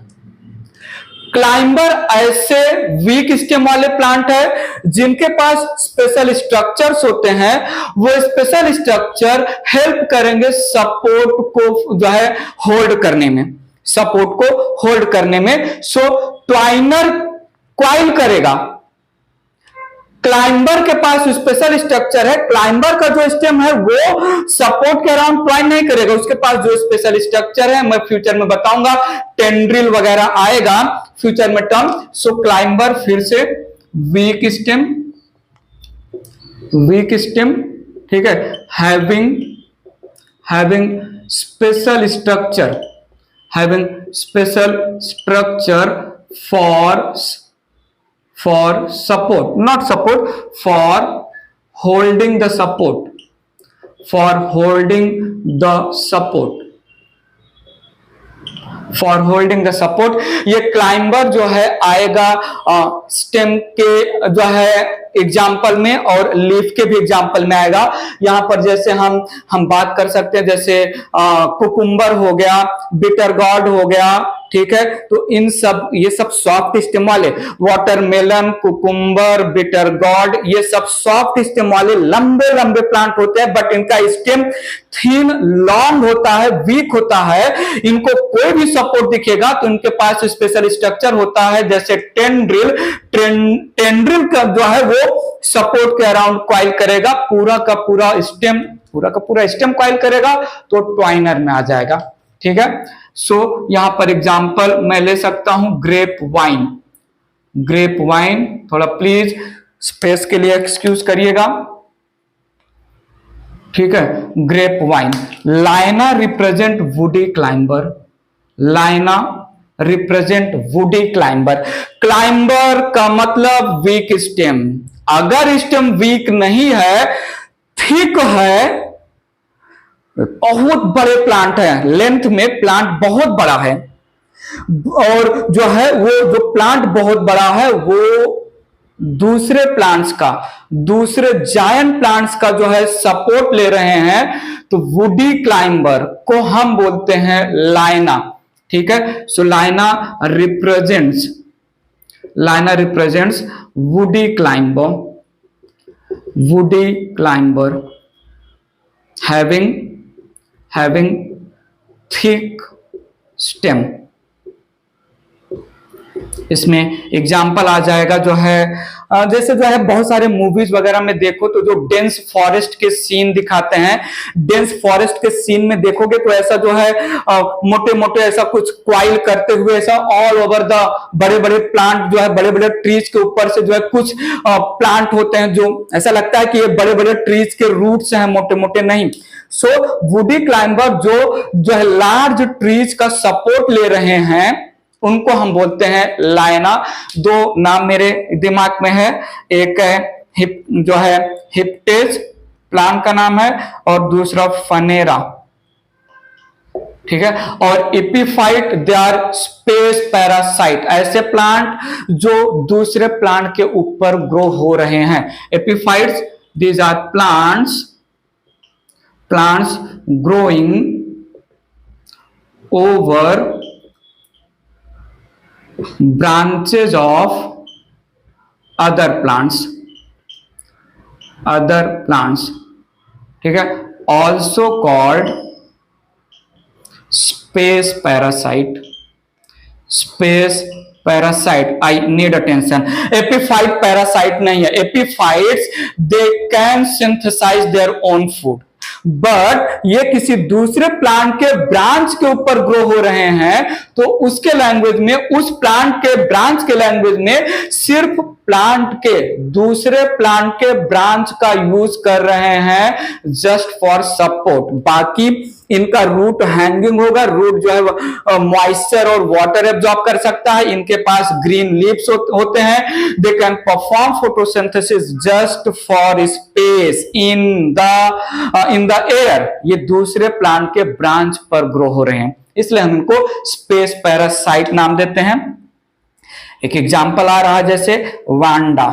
Climber ऐसे वीक स्टेम वाले प्लांट है जिनके पास स्पेशल स्ट्रक्चर्स होते हैं। वो स्पेशल स्ट्रक्चर हेल्प करेंगे सपोर्ट को जो है होल्ड करने में, सपोर्ट को होल्ड करने में। सो ट्वाइनर क्वाइल करेगा। क्लाइंबर के पास स्पेशल स्ट्रक्चर है। क्लाइंबर का जो स्टेम है वो सपोर्ट के अराउंड ट्वाइन नहीं करेगा, उसके पास जो स्पेशल स्ट्रक्चर है मैं फ्यूचर में बताऊंगा, टेंड्रिल वगैरह आएगा फ्यूचर में टर्म। सो क्लाइंबर फिर से वीक स्टेम, वीक स्टेम, ठीक है, having special structure, having special structure for support, not support, for holding the support, for holding the support, for holding the support। ये क्लाइंबर जो है आएगा स्टेम के जो है एग्जाम्पल में और लीफ के भी एग्जाम्पल में आएगा। यहां पर जैसे हम बात कर सकते हैं, जैसे कुकुम्बर हो गया, बिटर गॉर्ड हो गया, ठीक है, तो इन सब ये सब सॉफ्ट स्टेम वाले, वाटरमेलन, कुकुम्बर, बिटर गॉर्ड, ये सब सॉफ्ट स्टेम वाले लंबे लंबे प्लांट होते हैं, बट इनका स्टेम थिन लॉन्ग होता है, वीक होता है। इनको कोई भी सपोर्ट दिखेगा तो इनके पास स्पेशल स्ट्रक्चर होता है, जैसे टेंड्रिल। टेंड्रिल का जो है वो सपोर्ट के अराउंड क्वाइल करेगा, पूरा का पूरा स्टेम क्वाइल करेगा तो ट्वाइनर में आ जाएगा, ठीक है। सो यहां पर एग्जांपल मैं ले सकता हूं ग्रेप वाइन। ग्रेप वाइन, थोड़ा प्लीज स्पेस के लिए एक्सक्यूज करिएगा, ठीक है। ग्रेप वाइन, लाइना represent woody climber, liana represent woody climber. Climber का मतलब वीक स्टेम। अगर स्टेम वीक नहीं है, थिक है, बहुत बड़े प्लांट है, लेंथ में प्लांट बहुत बड़ा है, और जो है वो जो प्लांट बहुत बड़ा है वो दूसरे प्लांट्स का, दूसरे जायंट प्लांट्स का जो है सपोर्ट ले रहे हैं, तो वुडी क्लाइंबर को हम बोलते हैं लाइना, ठीक है। सो लाइना represents woody climber, woody climber having thick stem। इसमें एग्जाम्पल आ जाएगा जो है जैसे जो है बहुत सारे मूवीज वगैरह में देखो तो जो डेंस फॉरेस्ट के सीन दिखाते हैं, डेंस फॉरेस्ट के सीन में देखोगे तो ऐसा जो है मोटे मोटे ऐसा कुछ क्वाइल करते हुए ऐसा ऑल ओवर द बड़े बड़े प्लांट जो है, बड़े बड़े ट्रीज के ऊपर से जो है कुछ प्लांट होते हैं जो ऐसा लगता है कि ये बड़े बड़े ट्रीज के रूट्स हैं, मोटे मोटे नहीं। सो वुडी क्लाइंबर जो है लार्ज ट्रीज का सपोर्ट ले रहे हैं, उनको हम बोलते हैं लाइना। दो नाम मेरे दिमाग में है, एक है जो है हिप्टेज प्लांट का नाम है और दूसरा फनेरा, ठीक है। और epiphyte they are space parasite, ऐसे प्लांट जो दूसरे प्लांट के ऊपर ग्रो हो रहे हैं। Epiphytes these are plants growing over branches of other plants, ठीक है, also called space parasite। I need attention। Epiphyte parasite नहीं है। Epiphytes they can synthesize their own food. But ये किसी दूसरे प्लांट के ब्रांच के ऊपर ग्रो हो रहे हैं, तो उसके लैंग्वेज में, उस प्लांट के ब्रांच के लैंग्वेज में सिर्फ प्लांट के, दूसरे प्लांट के ब्रांच का यूज कर रहे हैं जस्ट फॉर सपोर्ट। बाकी इनका रूट हैंगिंग होगा, रूट जो है मॉइस्चर और वाटर एब्जॉर्ब कर सकता है, इनके पास ग्रीन लीव्स होते हैं, they can perform photosynthesis just for space in the air. ये दूसरे प्लांट के ब्रांच पर ग्रो हो रहे हैं, इसलिए हम इनको स्पेस पैरासाइट नाम देते हैं। एक एग्जाम्पल आ रहा है जैसे वांडा,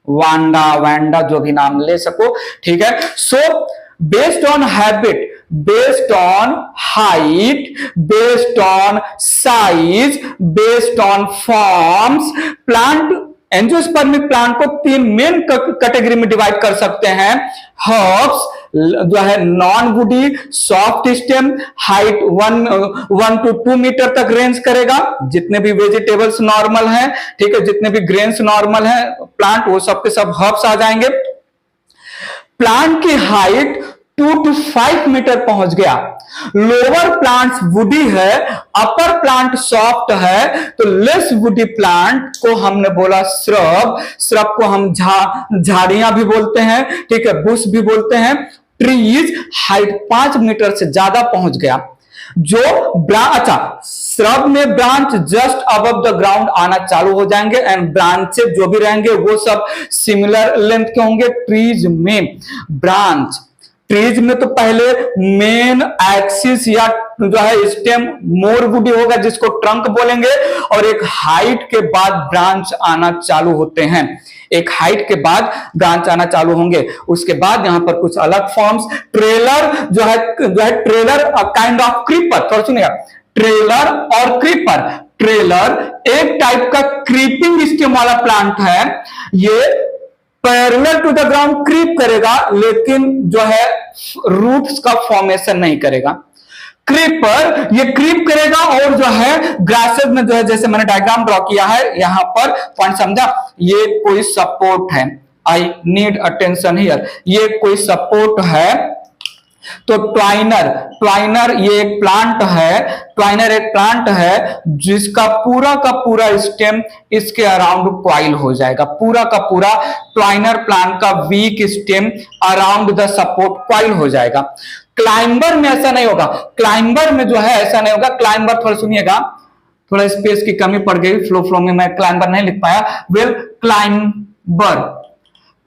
वांडा वैंडा जो भी नाम ले सको, ठीक है। सो based on habit, based on height, based on size, based on forms, plant angiospermic plant को तीन मेन कैटेगरी में डिवाइड कर सकते हैं। हर्ब्स जो है non woody, soft stem, height 1 to 2 metre तक रेंज करेगा। जितने भी वेजिटेबल्स नॉर्मल हैं, ठीक है, जितने भी ग्रेन्स नॉर्मल हैं प्लांट, वो सब के सब हर्ब्स आ जाएंगे। प्लांट की हाइट 2 to 5 मीटर पहुंच गया। लोअर प्लांट्स वुडी है, अपर प्लांट सॉफ्ट है, तो लेस वुडी प्लांट को हमने बोला श्रब। श्रब को हम झाड़ियां भी बोलते हैं, ठीक है, बुश भी बोलते हैं। ट्रीज हाइट 5 मीटर से ज्यादा पहुंच गया। जो अच्छा, श्रब में branch just above the ground आना चालू हो जाएंगे एंड ब्रांचेस जो भी रहेंगे वो सब सिमिलर लेंथ के होंगे। ट्रीज में ब्रांच, ट्रीज में तो पहले मेन एक्सिस या जो है स्टेम मोर वुडी होगा जिसको ट्रंक बोलेंगे, और एक हाइट के बाद ब्रांच आना चालू होते हैं। एक हाइट के बाद ब्रांच आना चालू होंगे। उसके बाद यहां पर कुछ अलग फॉर्म्स, ट्रेलर जो है ट्रेलर काइंड ऑफ क्रीपर। थोड़ा सुनिएगा, ट्रेलर और क्रीपर। ट्रेलर एक टाइप का क्रीपिंग स्टेम वाला प्लांट है, ये parallel to the ground creep करेगा लेकिन जो है रूट्स का फॉर्मेशन नहीं करेगा। क्रीपर ये क्रीप करेगा और जो है ग्रासेस में जो है, जैसे मैंने डायग्राम ड्रॉ किया है यहां पर, पॉइंट समझा, ये कोई सपोर्ट है। आई नीड अटेंशन हियर, ये कोई सपोर्ट है। तो ट्वाइनर, ट्वाइनर ये एक प्लांट है, ट्वाइनर एक प्लांट है जिसका पूरा का पूरा स्टेम इसके अराउंड क्वाइल हो जाएगा। पूरा का पूरा ट्वाइनर प्लांट का week stem around the support coil हो जाएगा। क्लाइंबर में ऐसा नहीं होगा, क्लाइंबर में जो है ऐसा नहीं होगा। क्लाइंबर, थोड़ा सुनिएगा, थोड़ा स्पेस की कमी पड़ गई, फ्लो में मैं क्लाइंबर नहीं लिख पाया। वेल, क्लाइंबर,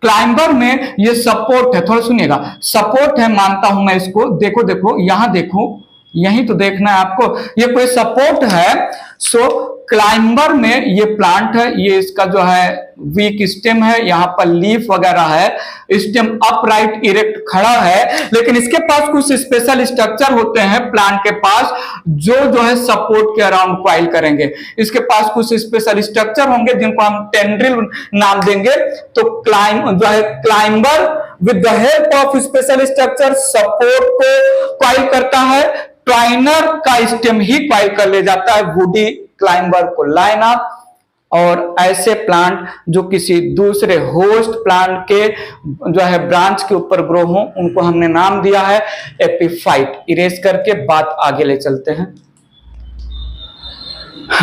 क्लाइंबर में ये सपोर्ट है, थोड़ा सुनिएगा, सपोर्ट है मानता हूं मैं इसको। देखो देखो यहां देखो, यही तो देखना है आपको, ये कोई सपोर्ट है। सो क्लाइंबर में ये प्लांट है, ये इसका जो है वीक स्टेम है, यहाँ पर लीफ वगैरह है, स्टेम अपराइट इरेक्ट खड़ा है, लेकिन इसके पास कुछ स्पेशल स्ट्रक्चर होते हैं प्लांट के पास जो है सपोर्ट के अराउंड क्वाइल करेंगे। इसके पास कुछ स्पेशल स्ट्रक्चर होंगे जिनको हम टेंड्रिल नाम देंगे। तो जो है climber with the help of special structure support को क्वाइल करता है। ट्वाइनर का स्टेम ही क्वाइल कर ले जाता है वुडी क्लाइंबर को लाइन अप। और ऐसे प्लांट जो किसी दूसरे होस्ट प्लांट के जो है ब्रांच के ऊपर ग्रो हो, उनको हमने नाम दिया है एपिफाइट। इरेज करके बात आगे ले चलते हैं,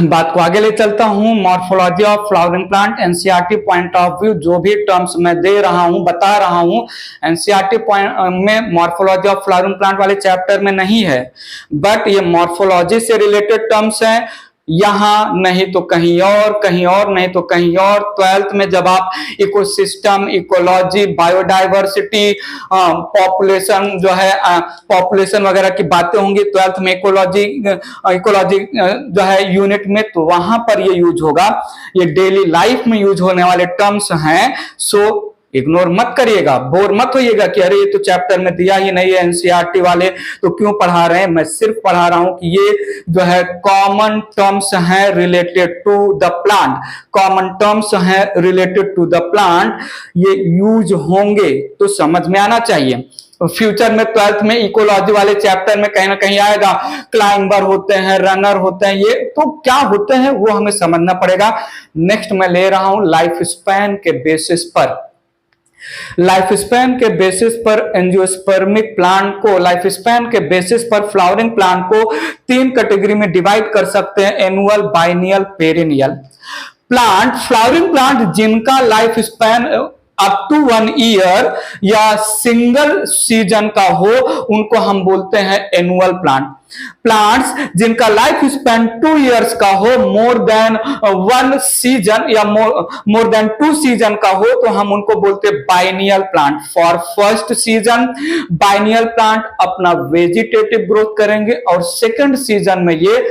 बात को आगे ले चलता हूं। Morphology of flowering plant, NCERT point of view, जो भी टर्म्स मैं दे रहा हूं, बता रहा हूं, एनसीईआरटी पॉइंट में मॉर्फोलॉजी ऑफ फ्लावरिंग प्लांट वाले चैप्टर में नहीं है, बट ये मॉर्फोलॉजी से रिलेटेड टर्म्स हैं। यहां नहीं तो कहीं और, कहीं और नहीं तो कहीं और। 12th में जब आप इकोसिस्टम, इकोलॉजी, बायोडाइवर्सिटी, पॉपुलेशन जो है पॉपुलेशन वगैरह की बातें होंगी 12th में इकोलॉजी जो है यूनिट में, तो वहां पर ये यूज होगा। ये डेली लाइफ में यूज होने वाले टर्म्स हैं। सो इग्नोर मत करिएगा, बोर मत होइएगा कि अरे ये तो चैप्टर में दिया ही नहीं है, एनसीईआरटी वाले तो क्यों पढ़ा रहे हैं। मैं सिर्फ पढ़ा रहा हूं कि ये जो है कॉमन टर्म्स हैं related to the plant, common terms हैं रिलेटेड टू द प्लांट, ये यूज होंगे तो समझ में आना चाहिए। फ्यूचर में 12th में इकोलॉजी वाले चैप्टर में कहीं ना कहीं आएगा, क्लाइंबर होते हैं, रनर होते हैं, ये तो क्या होते हैं वो हमें समझना पड़ेगा। नेक्स्ट मैं ले रहा हूं लाइफ स्पैन के बेसिस पर। लाइफ स्पैन के बेसिस पर एंजियोस्पर्मिक प्लांट को, लाइफ स्पैन के बेसिस पर फ्लावरिंग प्लांट को 3 कैटेगरी में डिवाइड कर सकते हैं, annual, biennial, perennial. Plant, flowering plant जिनका life span up to 1 year या सिंगल सीजन का हो उनको हम बोलते हैं एनुअल प्लांट। प्लांट्स जिनका लाइफ स्पैन 2 इयर्स का हो, मोर देन 1 सीजन या मोर देन 2 सीजन का हो, तो हम उनको बोलते हैं biennial plant. For first season biennial plant अपना वेजिटेटिव ग्रोथ करेंगे और सेकंड सीजन में ये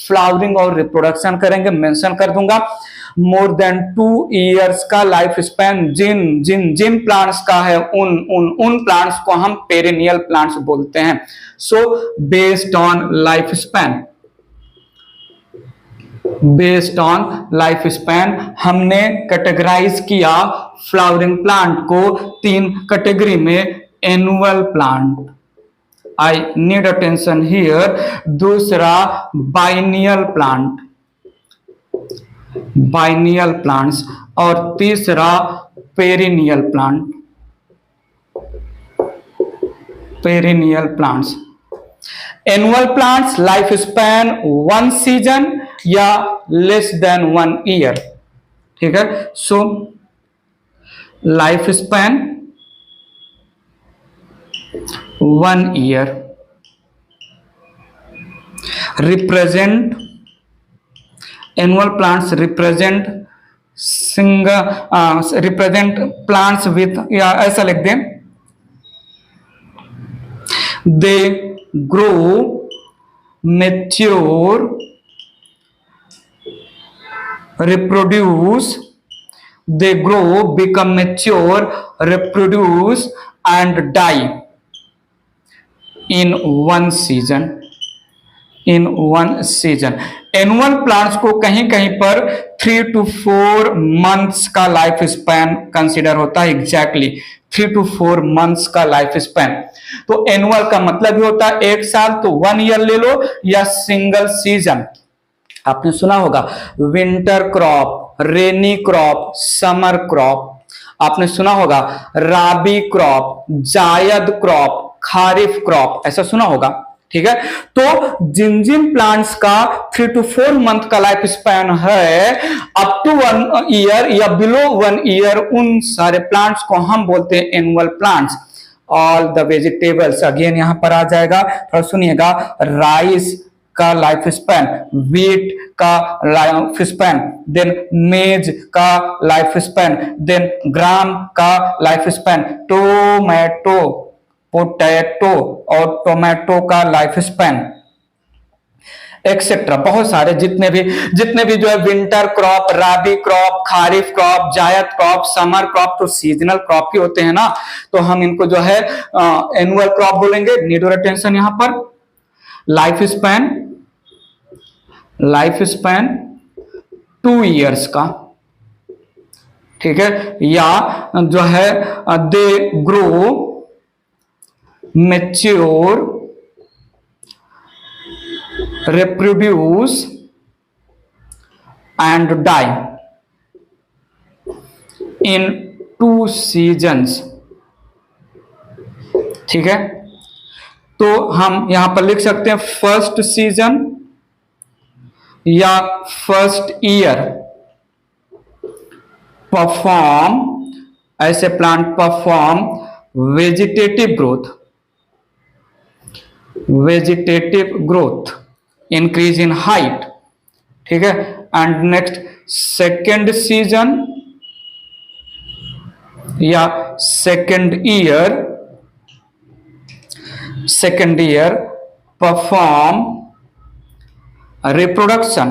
फ्लावरिंग और रिप्रोडक्शन करेंगे। मेंशन कर दूंगा, मोर देन 2 इयर्स का लाइफ स्पैन जिन जिन जिन प्लांट्स का है उन प्लांट्स को हम पेरिनियल प्लांट्स बोलते हैं। So based on life span हमने कैटेगराइज किया फ्लावरिंग प्लांट को 3 कैटेगरी में। Annual plant, I need attention here. दूसरा बाइनियल प्लांट्स और तीसरा perennial plants. Annual plants life span 1 season या लेस देन 1 ईयर, ठीक है। So life span 1 year represent, annual plants represent plants with, या ऐसा लिख दें, they grow mature reproduce, they grow, become mature, reproduce and die in 1 season, annual plants को कहीं कहीं पर 3 to 4 मंथ्स का लाइफ स्पैन कंसीडर होता है। एग्जैक्टली 3 to 4 मंथ्स का लाइफ स्पैन। तो एनुअल का मतलब ही होता है 1 साल, तो 1 ईयर ले लो, या सिंगल सीजन। आपने सुना होगा विंटर क्रॉप, रेनी क्रॉप, समर क्रॉप। आपने सुना होगा राबी क्रॉप, जायद क्रॉप, खारिफ क्रॉप, ऐसा सुना होगा, ठीक है। तो जिन जिन प्लांट्स का 3 to 4 मंथ का लाइफ स्पैन है, अप टू 1 ईयर या बिलो 1 ईयर, उन सारे प्लांट्स को हम बोलते हैं annual plants. All the vegetables, again यहां पर आ जाएगा, थोड़ा सुनिएगा। राइस का लाइफ स्पैन, व्हीट का लाइफ स्पैन, देन मेज का लाइफ स्पैन, देन ग्राम का लाइफ स्पैन, टोमेटो, पोटैटो और टोमेटो का लाइफ स्पैन, एक्सेट्रा। बहुत सारे जितने भी जो है विंटर क्रॉप, राबी क्रॉप, खारिफ क्रॉप, जायद क्रॉप, समर क्रॉप, तो सीजनल क्रॉप ही होते हैं ना, तो हम इनको जो है एनुअल क्रॉप बोलेंगे। नीड योर अटेंशन यहां पर। लाइफ स्पैन 2 इयर्स का, ठीक है, या जो है दे grow mature, reproduce and die in 2 seasons, ठीक है। तो हम यहां पर लिख सकते हैं फर्स्ट सीजन या फर्स्ट ईयर परफॉर्म, ऐसे plant perform vegetative growth, increase in height, ठीक है। एंड नेक्स्ट सेकेंड सीजन या second year perform reproduction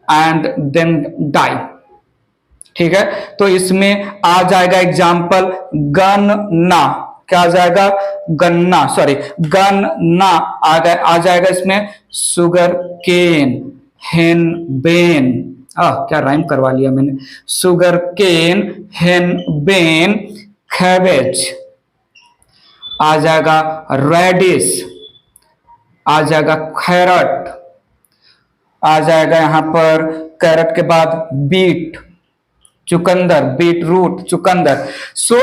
and then die, ठीक है। तो इसमें आ जाएगा एग्जाम्पल गन्ना, क्या आ जाएगा, गन्ना आ जाएगा इसमें, सुगर केन, हेनबेन, क्या राइम करवा लिया मैंने, सुगर केन, हेनबेन, कैबेज आ जाएगा, रेडिश आ जाएगा, कैरट आ जाएगा, यहां पर कैरट के बाद बीट, चुकंदर, बीट रूट, चुकंदर। सो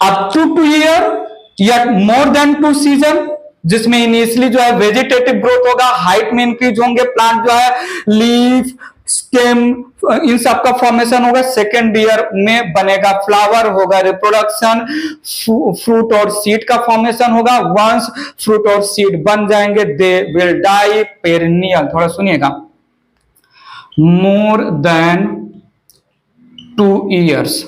अप टू 2 ईयर या मोर देन 2 सीजन, जिसमें इनिशियली जो है वेजिटेटिव ग्रोथ होगा, हाइट में इंक्रीज होंगे प्लांट, जो है लीफ, स्टेम, इन सब का फॉर्मेशन होगा। सेकेंड ईयर में बनेगा फ्लावर, होगा रिप्रोडक्शन, फ्रूट और सीड का फॉर्मेशन होगा। वंस फ्रूट और सीड बन जाएंगे दे विल डाई पेरिनियल। थोड़ा सुनिएगा, मोर than 2 years,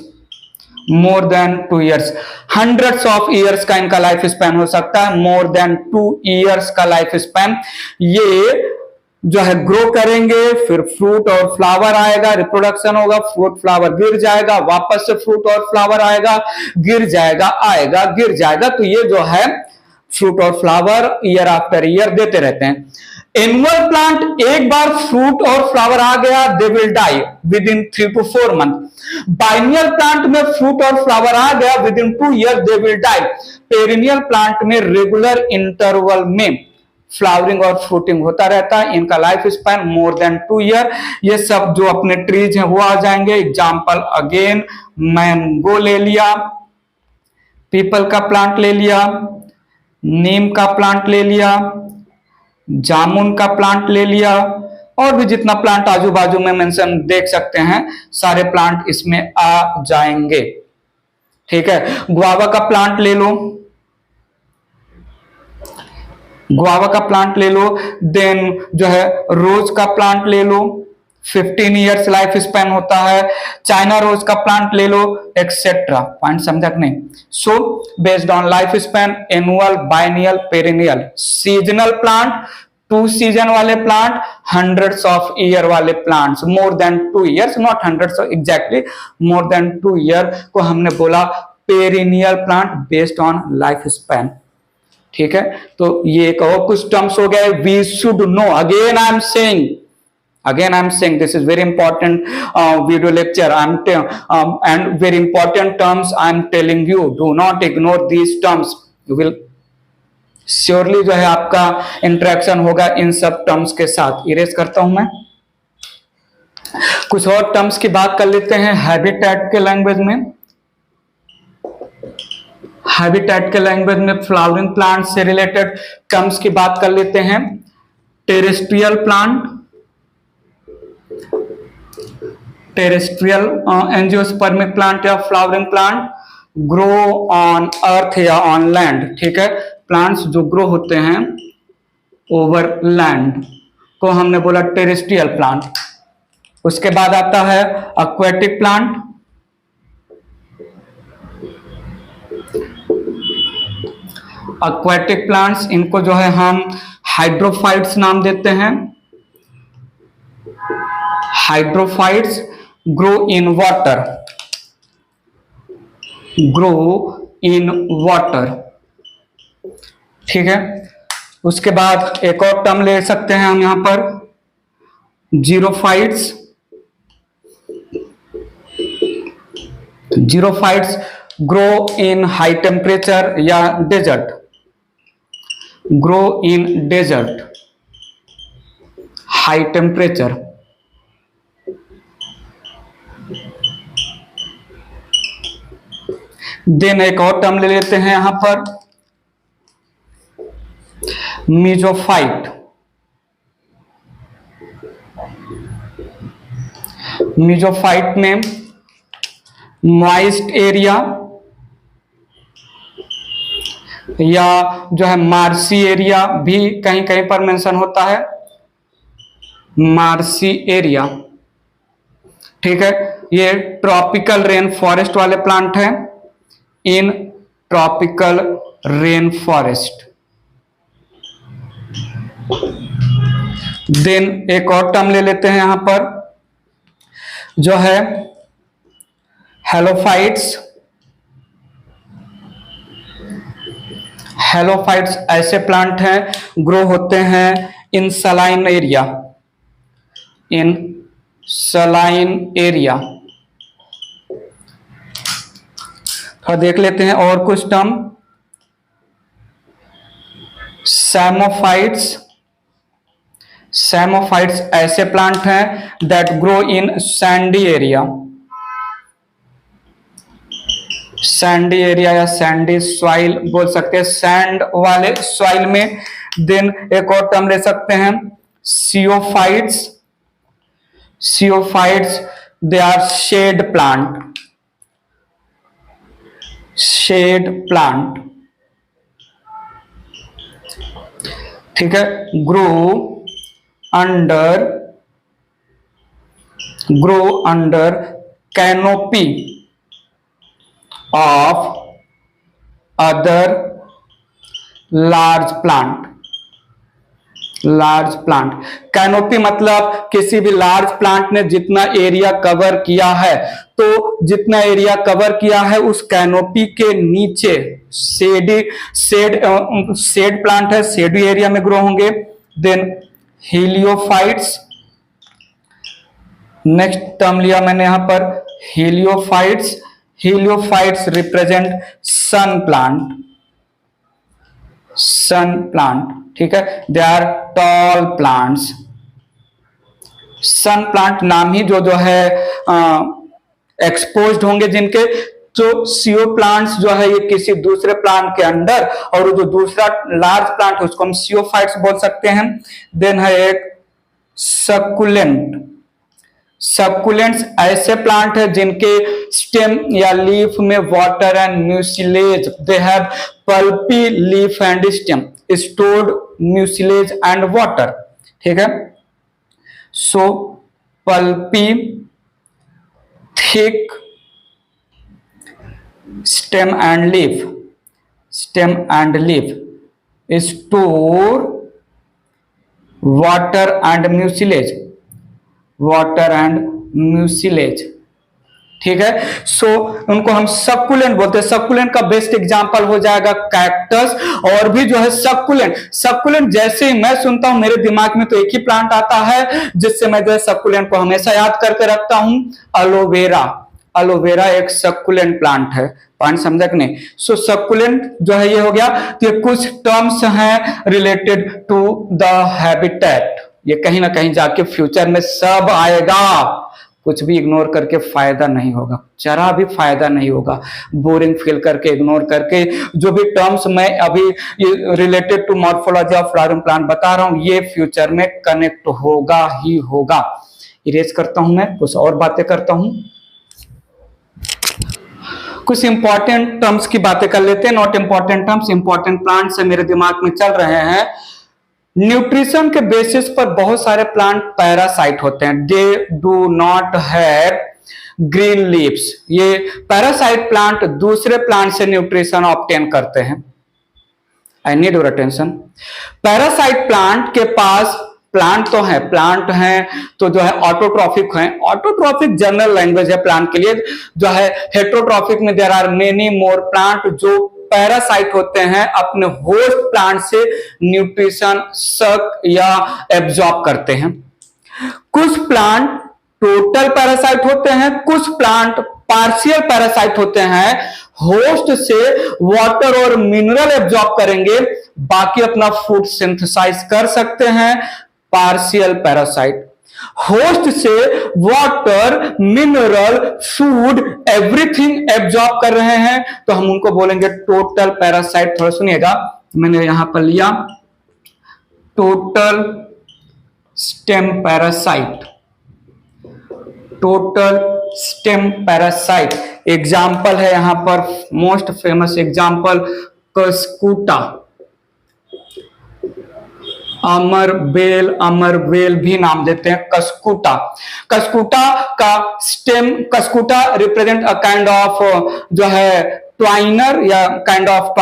more than 2 years, hundreds of years का इनका लाइफ स्पैन हो सकता है। मोर देन 2 ईयर्स का लाइफ स्पैन। ये जो है ग्रो करेंगे, फिर फ्रूट और फ्लावर आएगा, रिप्रोडक्शन होगा, फ्रूट फ्लावर गिर जाएगा, वापस से फ्रूट और फ्लावर आएगा, गिर जाएगा, आएगा, गिर जाएगा। तो ये जो है फ्रूट और फ्लावर ईयर आफ्टर ईयर देते रहते हैं। एनुअल प्लांट, एक बार फ्रूट और फ्लावर आ गया they will die within 3 to 4 month. Biennial plant में फ्रूट और फ्लावर आ गया within 2 year they will die. Perennial plant में रेगुलर इंटरवल में फ्लावरिंग और फ्रूटिंग होता रहता है। इनका life span more than 2 year. ये सब जो अपने ट्रीज हैं वो आ जाएंगे। एग्जाम्पल अगेन, मैंगो ले लिया, पीपल का प्लांट ले लिया, नीम का प्लांट ले लिया, जामुन का प्लांट ले लिया, और भी जितना प्लांट आजू बाजू में मेंशन देख सकते हैं, सारे प्लांट इसमें आ जाएंगे। ठीक है, गुआवा का प्लांट ले लो, गुआवा का प्लांट ले लो, देन जो है रोज का प्लांट ले लो, 15 ईयर्स लाइफ स्पैन होता है। चाइना रोज का प्लांट ले लो, एक्सेट्रा। पॉइंट समझा कि नहीं? So based on life span, annual, biennial, perennial. Seasonal plant, 2 season वाले प्लांट, हंड्रेड्स ऑफ ईयर वाले plants, more than 2 years, not hundreds exactly, more than 2 year को हमने बोला perennial plant based on life span. ठीक है, तो ये कहो कुछ टर्म्स हो गए, we should know. Again I am saying this is very important video lecture. And very important terms I am telling you, do not ignore these terms. You will surely जो है आपका इंटरेक्शन होगा इन सब terms के साथ। Erase करता हूं मैं। कुछ और टर्म्स की बात कर लेते हैं हैबिटेट के लैंग्वेज में। हैबिटेट के लैंग्वेज में फ्लावरिंग प्लांट से रिलेटेड टर्म्स की बात कर लेते हैं। Terrestrial plant, terrestrial angiospermic plant या flowering plant grow on earth या ऑन लैंड। ठीक है, प्लांट्स जो ग्रो होते हैं ओवर लैंड को हमने बोला टेरेस्ट्रियल प्लांट। उसके बाद आता है एक्वेटिक प्लांट। एक्वेटिक प्लांट्स, इनको जो है हम हाइड्रोफाइट्स नाम देते हैं। Hydrophytes grow in water, grow in water. ठीक है, उसके बाद एक और टर्म ले सकते हैं हम यहां पर, xerophytes. Xerophytes grow in high temperature या desert, grow in desert, high temperature. Then एक और टर्म ले लेते हैं यहां पर, मीजोफाइट। मीजोफाइट में मॉइस्ट एरिया या जो है मार्सी एरिया भी कहीं कहीं पर मेंशन होता है, मार्सी एरिया। ठीक है, ये ट्रॉपिकल रेन फॉरेस्ट वाले प्लांट हैं, in tropical rain forest. Then एक और टर्म ले लेते हैं यहां पर, जो है हेलोफाइट्स। हेलोफाइट्स ऐसे प्लांट हैं ग्रो होते हैं इन सलाइन एरिया, इन सलाइन एरिया। तो देख लेते हैं और कुछ टर्म, सैमोफाइट्स। सैमोफाइट्स ऐसे प्लांट हैं that grow in Sandy area, Sandy area या सैंडी सॉइल बोल सकते हैं, सैंड वाले सॉइल में। देन एक और टर्म ले सकते हैं sciophytes, sciophytes they are shade plant, shade plant, ठीक है। Grow under canopy of other large plant, large plant. Canopy मतलब किसी भी लार्ज प्लांट ने जितना एरिया कवर किया है, तो जितना एरिया कवर किया है उस कैनोपी के नीचे शेड प्लांट है, शेडी एरिया में ग्रो होंगे। देन हीलियोफाइट्स, नेक्स्ट टर्म लिया मैंने यहां पर heliophytes, heliophytes represent sun plant, sun plant, ठीक है। They are tall plants, sun plant नाम ही जो है एक्सपोज्ड होंगे जिनके, जो सीओ प्लांट्स जो है ये किसी दूसरे प्लांट के अंदर, और जो दूसरा लार्ज प्लांट है उसको हम सियोफाइट्स बोल सकते हैं। देन है एक सक्कुलेंट, सक्कुलेंट्स ऐसे प्लांट है जिनके स्टेम या लीफ में water and mucilage, they have pulpy leaf and stem, stored mucilage and water, ठीक है। So pulpy thick stem and leaf, stem and leaf store water and mucilage, water and mucilage, ठीक है। सो उनको हम सक्कुलेंट बोलते हैं। सक्कुलेंट का बेस्ट एग्जांपल हो जाएगा कैक्टस, और भी जो है सक्कुलेंट, सक्कुलेंट जैसे ही मैं सुनता हूं मेरे दिमाग में तो एक ही प्लांट आता है जिससे मैं जो है सक्कुलेंट को हमेशा याद करके रखता हूं, एलोवेरा। एलोवेरा एक सक्कुलेंट प्लांट है, पॉइंट समझा कि नहीं। सो सक्कुलेंट जो है ये हो गया। तो ये कुछ टर्म्स हैं रिलेटेड टू द हैबिटेट, ये कहीं ना कहीं जाके फ्यूचर में सब आएगा, कुछ भी इग्नोर करके फायदा नहीं होगा, जरा भी फायदा नहीं होगा। बोरिंग फील करके इग्नोर करके जो भी टर्म्स मैं अभी related to morphology of flowering plant बता रहा हूं ये फ्यूचर में कनेक्ट होगा ही होगा। इरेज करता हूं, मैं कुछ और बातें करता हूं, कुछ इंपॉर्टेंट टर्म्स की बातें कर लेते हैं। Not important terms, important plant से मेरे दिमाग में चल रहे हैं। न्यूट्रिशन के बेसिस पर बहुत सारे प्लांट पैरासाइट होते हैं, दे do not have green leaves. ये पैरासाइट प्लांट दूसरे प्लांट से न्यूट्रिशन ऑब्टेन करते हैं। आई need your attention. Parasite plant के पास प्लांट तो है, प्लांट हैं तो जो है ऑटोट्रॉफिक है। ऑटोट्रॉफिक जनरल लैंग्वेज है प्लांट के लिए, जो है हेट्रोट्रॉफिक में there are many more plant जो पैरासाइट होते हैं, अपने होस्ट प्लांट से न्यूट्रिशन सक या एब्जॉर्ब करते हैं। कुछ प्लांट टोटल पैरासाइट होते हैं, कुछ प्लांट पार्शियल पैरासाइट होते हैं, होस्ट से वाटर और मिनरल एब्जॉर्ब करेंगे, बाकी अपना फूड सिंथेसाइज कर सकते हैं। पार्शियल पैरासाइट होस्ट से water, mineral, food, everything absorb कर रहे हैं, तो हम उनको बोलेंगे टोटल पैरासाइट। थोड़ा सुनिएगा, मैंने यहां पर लिया total stem parasite, total stem parasite. Example है यहां पर, मोस्ट फेमस एग्जाम्पल कस्कूटा, अमरबेल भी नाम देते हैं, कस्कूटा। कस्कूटा का stem, Cuscuta represent a kind of जो है ट्वाइनर या kind of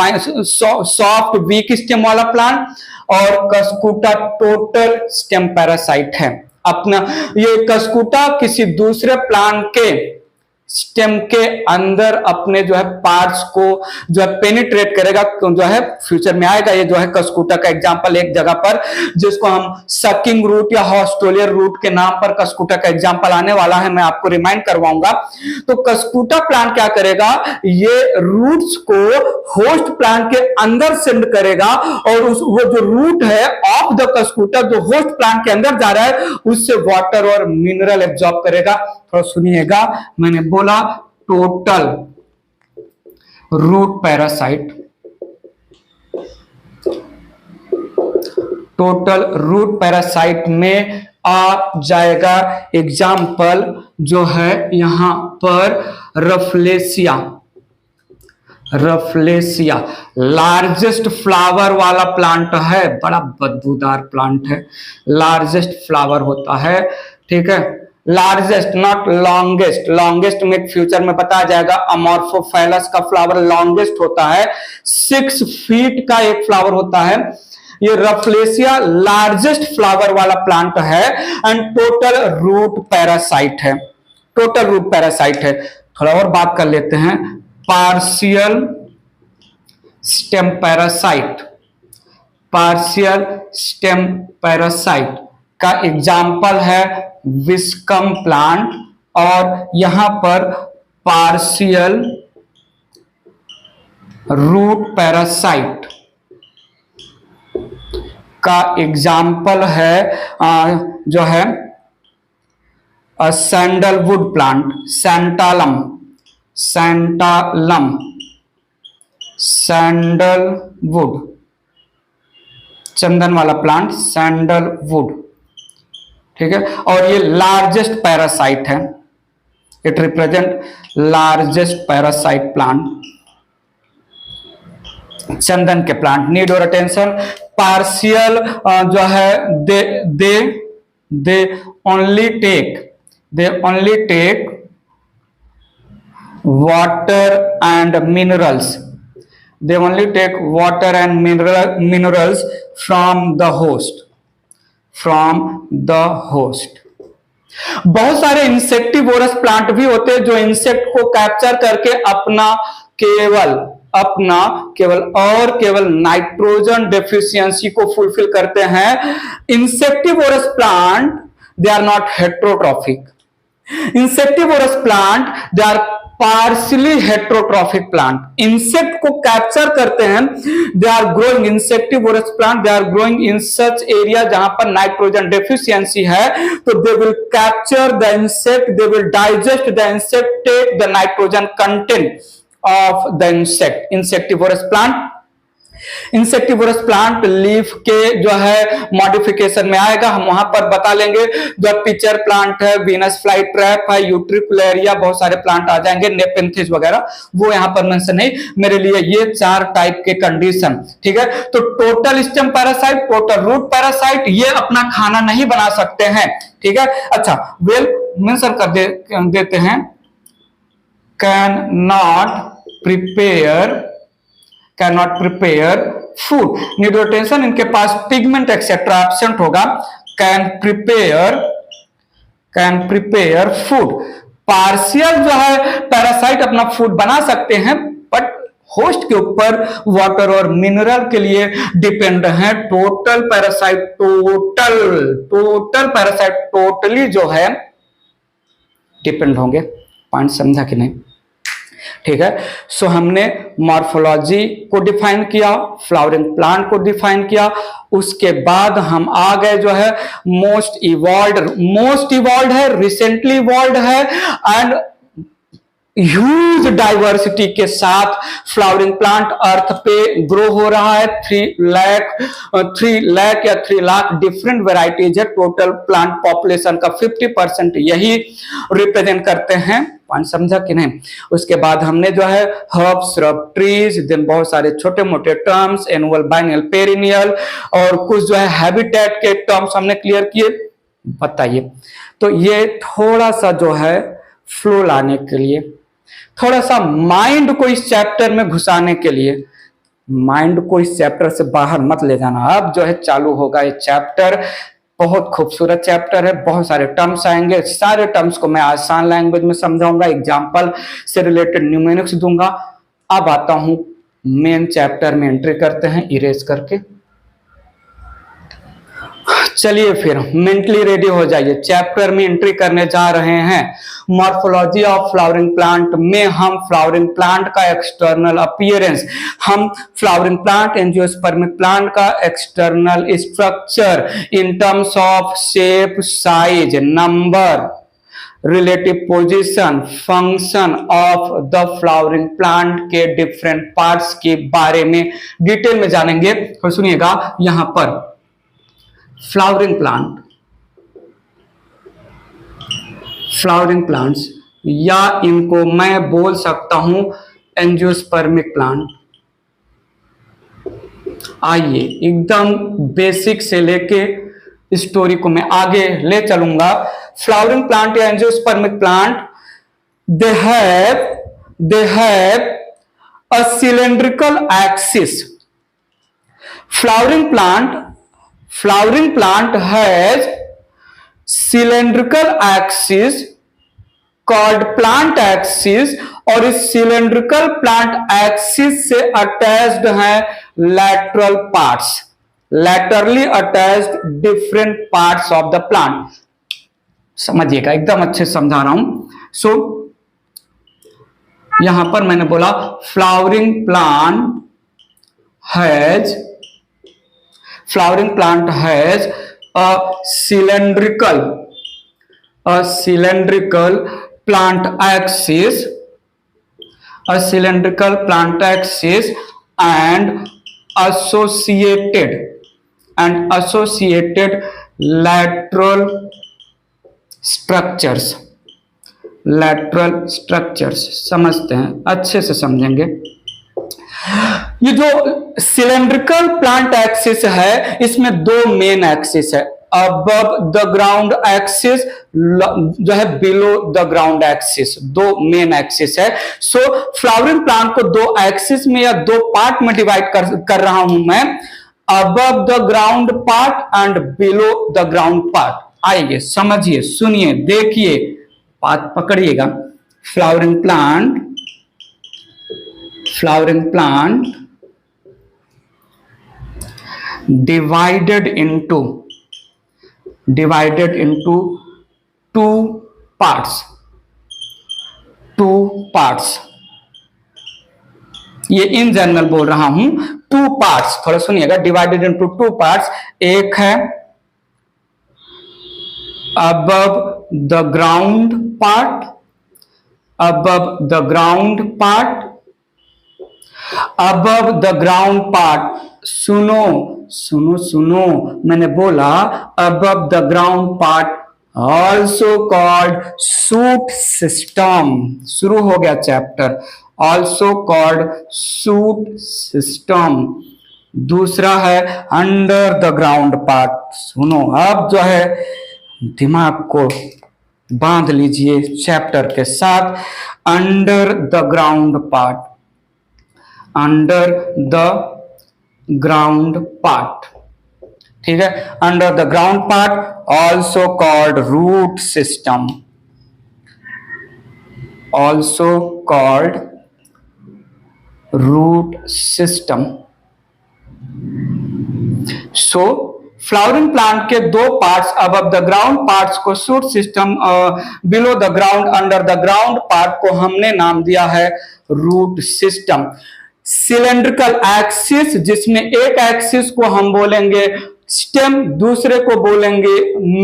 soft weak stem वाला प्लांट, और कस्कूटा टोटल स्टेम पैरासाइट है। अपना ये कस्कूटा किसी दूसरे प्लांट के स्टेम के अंदर अपने जो है पार्ट्स को जो है पेनिट्रेट करेगा, जो है फ्यूचर में आएगा। ये जो है कस्कूटा का एग्जांपल एक जगह पर, जिसको हम सकिंग रूट या हॉस्टोलियर रूट के नाम पर कस्कूटा का एग्जांपल आने वाला है, मैं आपको रिमाइंड करवाऊंगा। तो कस्कूटा प्लांट क्या करेगा, ये रूट्स को होस्ट प्लांट के अंदर सेंड करेगा और वो जो रूट है ऑफ द कस्कूटा जो होस्ट प्लांट के अंदर जा रहा है उससे वाटर और मिनरल एब्जॉर्ब करेगा। थोड़ा सुनिएगा, मैंने बोला total root parasite, total root parasite में आ जाएगा एग्जाम्पल जो है यहां पर रफलेसिया। रफलेसिया लार्जेस्ट फ्लावर वाला प्लांट है, बड़ा बदबूदार प्लांट है, लार्जेस्ट फ्लावर होता है, ठीक है। लार्जेस्ट नॉट लॉन्गेस्ट, लॉन्गेस्ट में फ्यूचर में बताया जाएगा। अमॉर्फोफाइलस का फ्लावर लॉन्गेस्ट होता है, 6 फीट का एक फ्लावर होता है। ये रफलेसिया लार्जेस्ट फ्लावर वाला प्लांट है एंड टोटल रूट पैरासाइट है, टोटल रूट पैरासाइट है। थोड़ा और बात कर लेते हैं, partial stem parasite, partial stem parasite का एग्जाम्पल है विस्कम प्लांट, और यहां पर पार्शियल रूट पैरासाइट का एग्जाम्पल है जो है sandalwood plant, santalum, santalum, sandalwood, चंदन वाला प्लांट सैंडलवुड, ठीक है। और ये लार्जेस्ट पैरासाइट है, it represent largest parasite plant, चंदन के प्लांट। नीड और अटेंशन, पार्शियल जो है they only take water and minerals, they only take water and minerals from the host। बहुत सारे इंसेक्टिवोरस प्लांट भी होते हैं जो इंसेक्ट को कैप्चर करके अपना केवल नाइट्रोजन डेफिशिएंसी को फुलफिल करते हैं। Insectivorous plant they are not heterotrophic, insectivorous plant they are partially heterotrophic plant, insect को कैप्चर करते हैं। They are growing, insectivorous plant they are growing in such area जहां पर नाइट्रोजन डेफिशिएंसी है, तो they will capture the insect, they will digest the insect, take the nitrogen content of the insect. Insectivorous plant, insectivorous plant leaf के जो है modification में आएगा, हम वहां पर बता लेंगे। जो पिचर प्लांट है, वीनस फ्लाई ट्रैप है, यूट्रिकुलेरिया, बहुत सारे प्लांट आ जाएंगे, नेपेंथिस वगैरह, वो यहां पर मेंशन नहीं मेरे लिए। ये 4 टाइप के कंडीशन, ठीक है। तो total stem parasite, total root parasite, ये अपना खाना नहीं बना सकते हैं, ठीक है। अच्छा, वेल मेंशन कर देते हैं, can not prepare food. Nutrition, इनके पास पिगमेंट एक्सेट्रा एब्सेंट होगा। Can prepare food. पार्शियल जो है पैरासाइट अपना फूड बना सकते हैं, बट होस्ट के ऊपर वाटर और मिनरल के लिए डिपेंड है। Total parasite, total parasite totally जो है डिपेंड होंगे। पॉइंट समझा कि नहीं, ठीक है। सो हमने मॉर्फोलॉजी को डिफाइन किया, फ्लावरिंग प्लांट को डिफाइन किया, उसके बाद हम आ गए जो है मोस्ट इवॉल्व है, रिसेंटली इवॉल्व है एंड ह्यूज डाइवर्सिटी के साथ फ्लावरिंग प्लांट अर्थ पे ग्रो हो रहा है। 3 लाख या 3 लाख डिफरेंट वेराइटीज है। टोटल प्लांट पॉपुलेशन का 50% यही रिप्रेजेंट करते हैं। पॉइंट समझा कि नहीं। उसके बाद हमने जो है हर्ब, श्रब, ट्रीज, देन बहुत सारे छोटे मोटे टर्म्स, एनुअल, बाइनियल, पेरिनियल और कुछ जो है हैबिटेट के टर्म्स हमने क्लियर किए। बताइए, तो ये थोड़ा सा जो है फ्लो लाने के लिए, थोड़ा सा माइंड को इस चैप्टर में घुसाने के लिए, माइंड को इस चैप्टर से बाहर मत ले जाना। अब जो है चालू होगा ये चैप्टर बहुत खूबसूरत चैप्टर है, बहुत सारे टर्म्स आएंगे, सारे टर्म्स को मैं आसान लैंग्वेज में समझाऊंगा, एग्जाम्पल से रिलेटेड न्यूमेरिक्स दूंगा। अब आता हूं मेन चैप्टर में, एंट्री करते हैं इरेज करके। चलिए फिर मेंटली रेडी हो जाइए, चैप्टर में एंट्री करने जा रहे हैं। मॉर्फोलॉजी ऑफ फ्लावरिंग प्लांट में हम फ्लावरिंग प्लांट का एक्सटर्नल अपीयरेंस, हम फ्लावरिंग प्लांट एंजियोस्पर्मिक प्लांट का external structure in terms of shape, size, number, relative position, function of the flowering plant के डिफरेंट पार्ट्स के बारे में डिटेल में जानेंगे। तो सुनिएगा, यहां पर फ्लावरिंग प्लांट्स या इनको मैं बोल सकता हूं एंजियोस्पर्मिक प्लांट। आइए एकदम बेसिक से लेके स्टोरी को मैं आगे ले चलूंगा। फ्लावरिंग प्लांट या angiospermic plant, they have a cylindrical axis. Flowering plant has cylindrical axis called plant axis, और इस cylindrical plant axis से अटैच्ड है lateral parts, laterally attached different parts of the plant। समझिएगा, एकदम अच्छे से समझा रहा हूं। सो यहां पर मैंने बोला flowering plant has a cylindrical plant axis, and associated lateral structures। समझते हैं, अच्छे से समझेंगे। ये जो सिलेंड्रिकल प्लांट एक्सिस है, इसमें दो मेन एक्सिस है, अबव द ग्राउंड एक्सिस जो है बिलो द ग्राउंड एक्सिस, दो मेन एक्सिस है। सो फ्लावरिंग प्लांट को दो एक्सिस में या दो पार्ट में डिवाइड कर रहा हूं मैं, above the ground part and below the ground part. आइए समझिए, सुनिए, देखिए, बात पकड़िएगा। Flowering plant divided into two parts। ये इन जनरल बोल रहा हूं, टू पार्ट्स, थोड़ा सुनिएगा। डिवाइडेड इनटू टू पार्ट्स, एक है above the ground part, above the ground part। सुनो, मैंने बोला above the ground part, also called shoot system। शुरू हो गया chapter, also called shoot system। दूसरा है under the ground part। सुनो, अब जो है दिमाग को बांध लीजिए चैप्टर के साथ। अंडर द ग्राउंड पार्ट, ठीक है। Under the ground part also called root system. So flowering plant के दो parts, above the ground parts को shoot system, below the ground, under the ground part को हमने नाम दिया है रूट सिस्टम। सिलेंड्रिकल एक्सिस, जिसमें एक एक्सिस को हम बोलेंगे स्टेम, दूसरे को बोलेंगे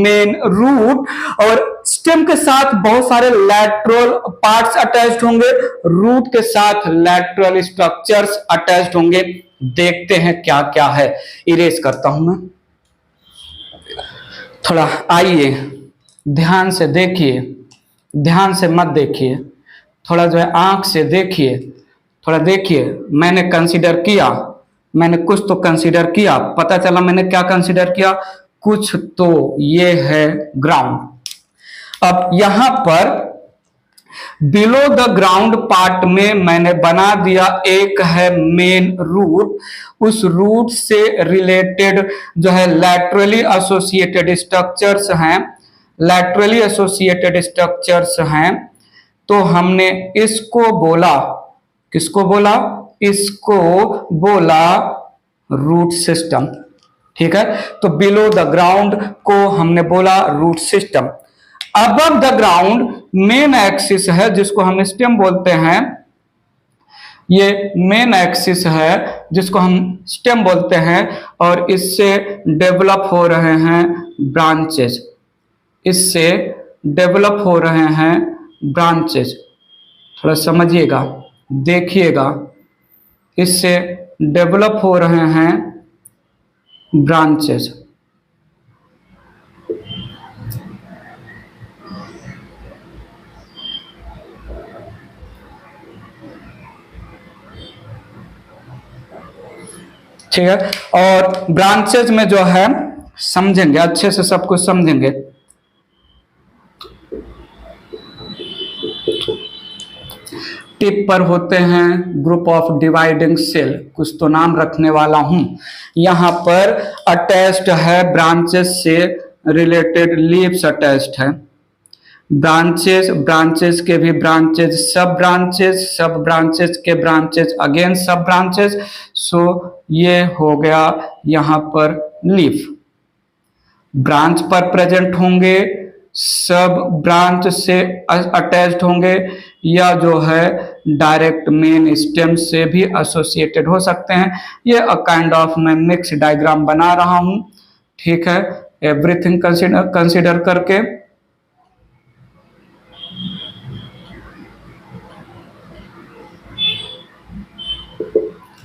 मेन रूट, और स्टेम के साथ बहुत सारे लैटरल पार्ट्स अटैच्ड होंगे, रूट के साथ लैटरल स्ट्रक्चर्स अटैच्ड होंगे। देखते हैं क्या क्या है। इरेज करता हूं मैं, थोड़ा आइए ध्यान से देखिए, ध्यान से मत देखिए, थोड़ा जो है आंख से देखिए, थोड़ा देखिए। मैंने कंसीडर किया, मैंने कुछ तो कंसीडर किया, पता चला मैंने क्या कंसीडर किया, कुछ तो ये है ग्राउंड। अब यहां पर बिलो द ग्राउंड पार्ट में मैंने बना दिया एक है मेन रूट, उस रूट से रिलेटेड जो है लैटरली एसोसिएटेड स्ट्रक्चर्स हैं, लैटरली एसोसिएटेड स्ट्रक्चर्स हैं, तो हमने इसको बोला, किसको बोला, इसको बोला रूट सिस्टम। ठीक है, तो बिलो द ग्राउंड को हमने बोला root system. Above the ground main axis है जिसको हम स्टेम बोलते हैं, ये मेन एक्सिस है जिसको हम स्टेम बोलते हैं, और इससे डेवलप हो रहे हैं ब्रांचेस, इससे डेवलप हो रहे हैं ब्रांचेस। थोड़ा समझिएगा, देखिएगा, इससे डेवलप हो रहे हैं ब्रांचेस। ठीक है, और ब्रांचेज में जो है समझेंगे, अच्छे से सब कुछ समझेंगे। टिप पर होते हैं ग्रुप ऑफ डिवाइडिंग सेल, कुछ तो नाम रखने वाला हूं। यहां पर अटैच्ड है ब्रांचेस से रिलेटेड लीव्स अटैच्ड है, ब्रांचेस, ब्रांचेस के भी ब्रांचेस, सब ब्रांचेस, सब ब्रांचेस के ब्रांचेस, अगेन सब ब्रांचेस। सो ये हो गया यहां पर लीफ। ब्रांच पर प्रेजेंट होंगे, सब ब्रांच से अटैच्ड होंगे, या जो है डायरेक्ट मेन स्टेम से भी एसोसिएटेड हो सकते हैं। ये अ काइंड ऑफ मैं मिक्स डायग्राम बना रहा हूं। ठीक है, एवरीथिंग कंसिडर करके।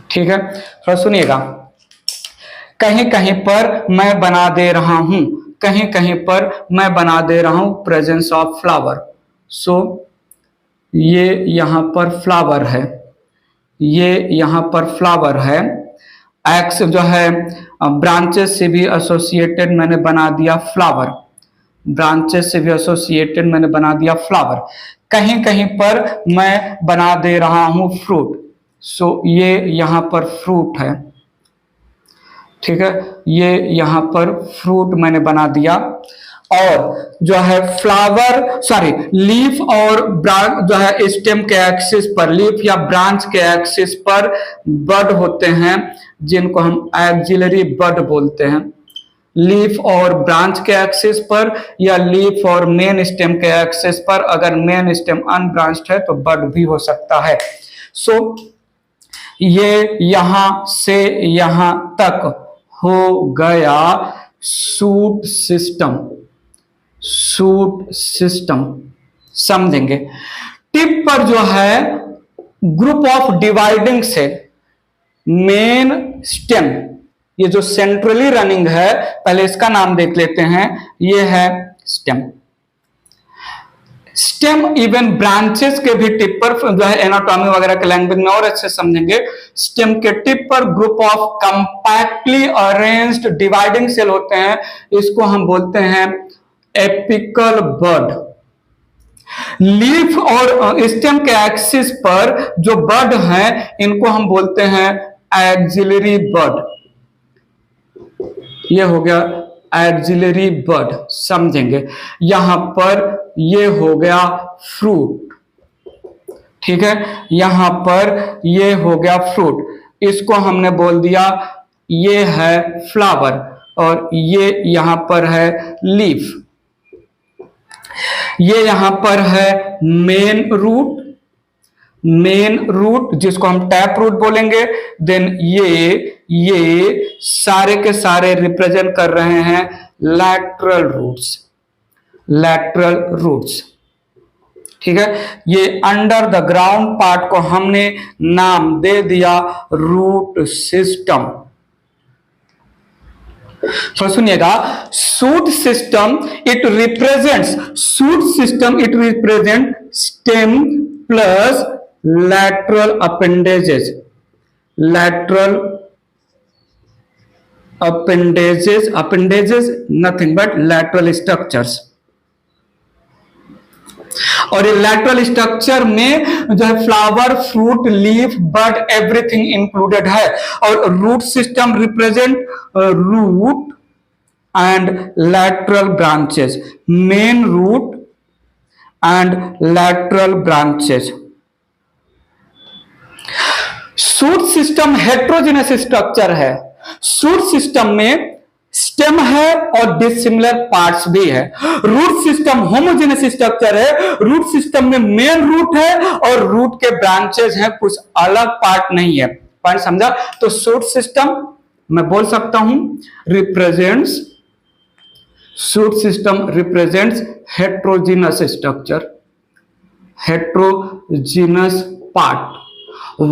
ठीक है, थोड़ा सुनिएगा, कहीं कहीं पर मैं बना दे रहा हूं, कहीं कहीं पर मैं बना दे रहा हूं प्रेजेंस ऑफ फ्लावर। सो ये यहां पर फ्लावर है, ये यहां पर फ्लावर है। एक्स जो है ब्रांचेस से भी एसोसिएटेड मैंने बना दिया फ्लावर, ब्रांचेस से भी एसोसिएटेड मैंने बना दिया फ्लावर। कहीं कहीं पर मैं बना दे रहा हूं फ्रूट। सो ये यहां पर फ्रूट है। ठीक है, ये यहां पर फ्रूट मैंने बना दिया। और जो है फ्लावर, सॉरी, लीफ और ब्रांच जो है स्टेम के एक्सिस पर, लीफ या ब्रांच के एक्सिस पर बड होते हैं, जिनको हम एक्सिलरी बड बोलते हैं। लीफ और ब्रांच के एक्सिस पर या लीफ और मेन स्टेम के एक्सिस पर, अगर मेन स्टेम अनब्रांच्ड है तो बड भी हो सकता है। सो ये यहां से यहां तक हो गया सूट सिस्टम, सूट सिस्टम समझेंगे। टिप पर जो है group of dividing cell, main stem, ये जो सेंट्रली रनिंग है, पहले इसका नाम देख लेते हैं, ये है स्टेम। स्टेम इवन ब्रांचेस के भी टिप पर जो है एनाटॉमी वगैरह के लैंग्वेज में और अच्छे समझेंगे। स्टेम के टिप पर group of compactly arranged dividing cell होते हैं, इसको हम बोलते हैं एपिकल बड। लीफ और स्टेम के एक्सिस पर जो बड हैं, इनको हम बोलते हैं एक्सिलरी बड। ये हो गया एक्सिलरी बड, समझेंगे। यहां पर ये हो गया फ्रूट। ठीक है, यहां पर ये हो गया फ्रूट, इसको हमने बोल दिया ये है फ्लावर, और ये यहां पर है लीफ। ये यहां पर है मेन रूट, मेन रूट जिसको हम टैप रूट बोलेंगे। देन ये सारे के सारे रिप्रेजेंट कर रहे हैं लैटरल रूट्स, लैटरल रूट्स। ठीक है, ये अंडर द ग्राउंड पार्ट को हमने नाम दे दिया रूट सिस्टम। तो सुनिएगा, shoot system it represents, shoot system it represent stem plus lateral appendages, lateral appendages, appendages nothing but lateral structures, और ये लैटरल स्ट्रक्चर में जो है flower, fruit, leaf, bud everything included है। और root system represent root and lateral branches, main root and lateral branches. Shoot system heterogeneous structure है। Shoot system में stem है और डिसिमिलर पार्ट्स भी है। रूट सिस्टम होमोजेनस स्ट्रक्चर है। Root system में मेन रूट है और रूट के ब्रांचेस हैं, कुछ अलग पार्ट नहीं है। पॉइंट समझा? तो शूट सिस्टम मैं बोल सकता हूं represents, shoot system represents heterogeneous structure, heterogeneous part.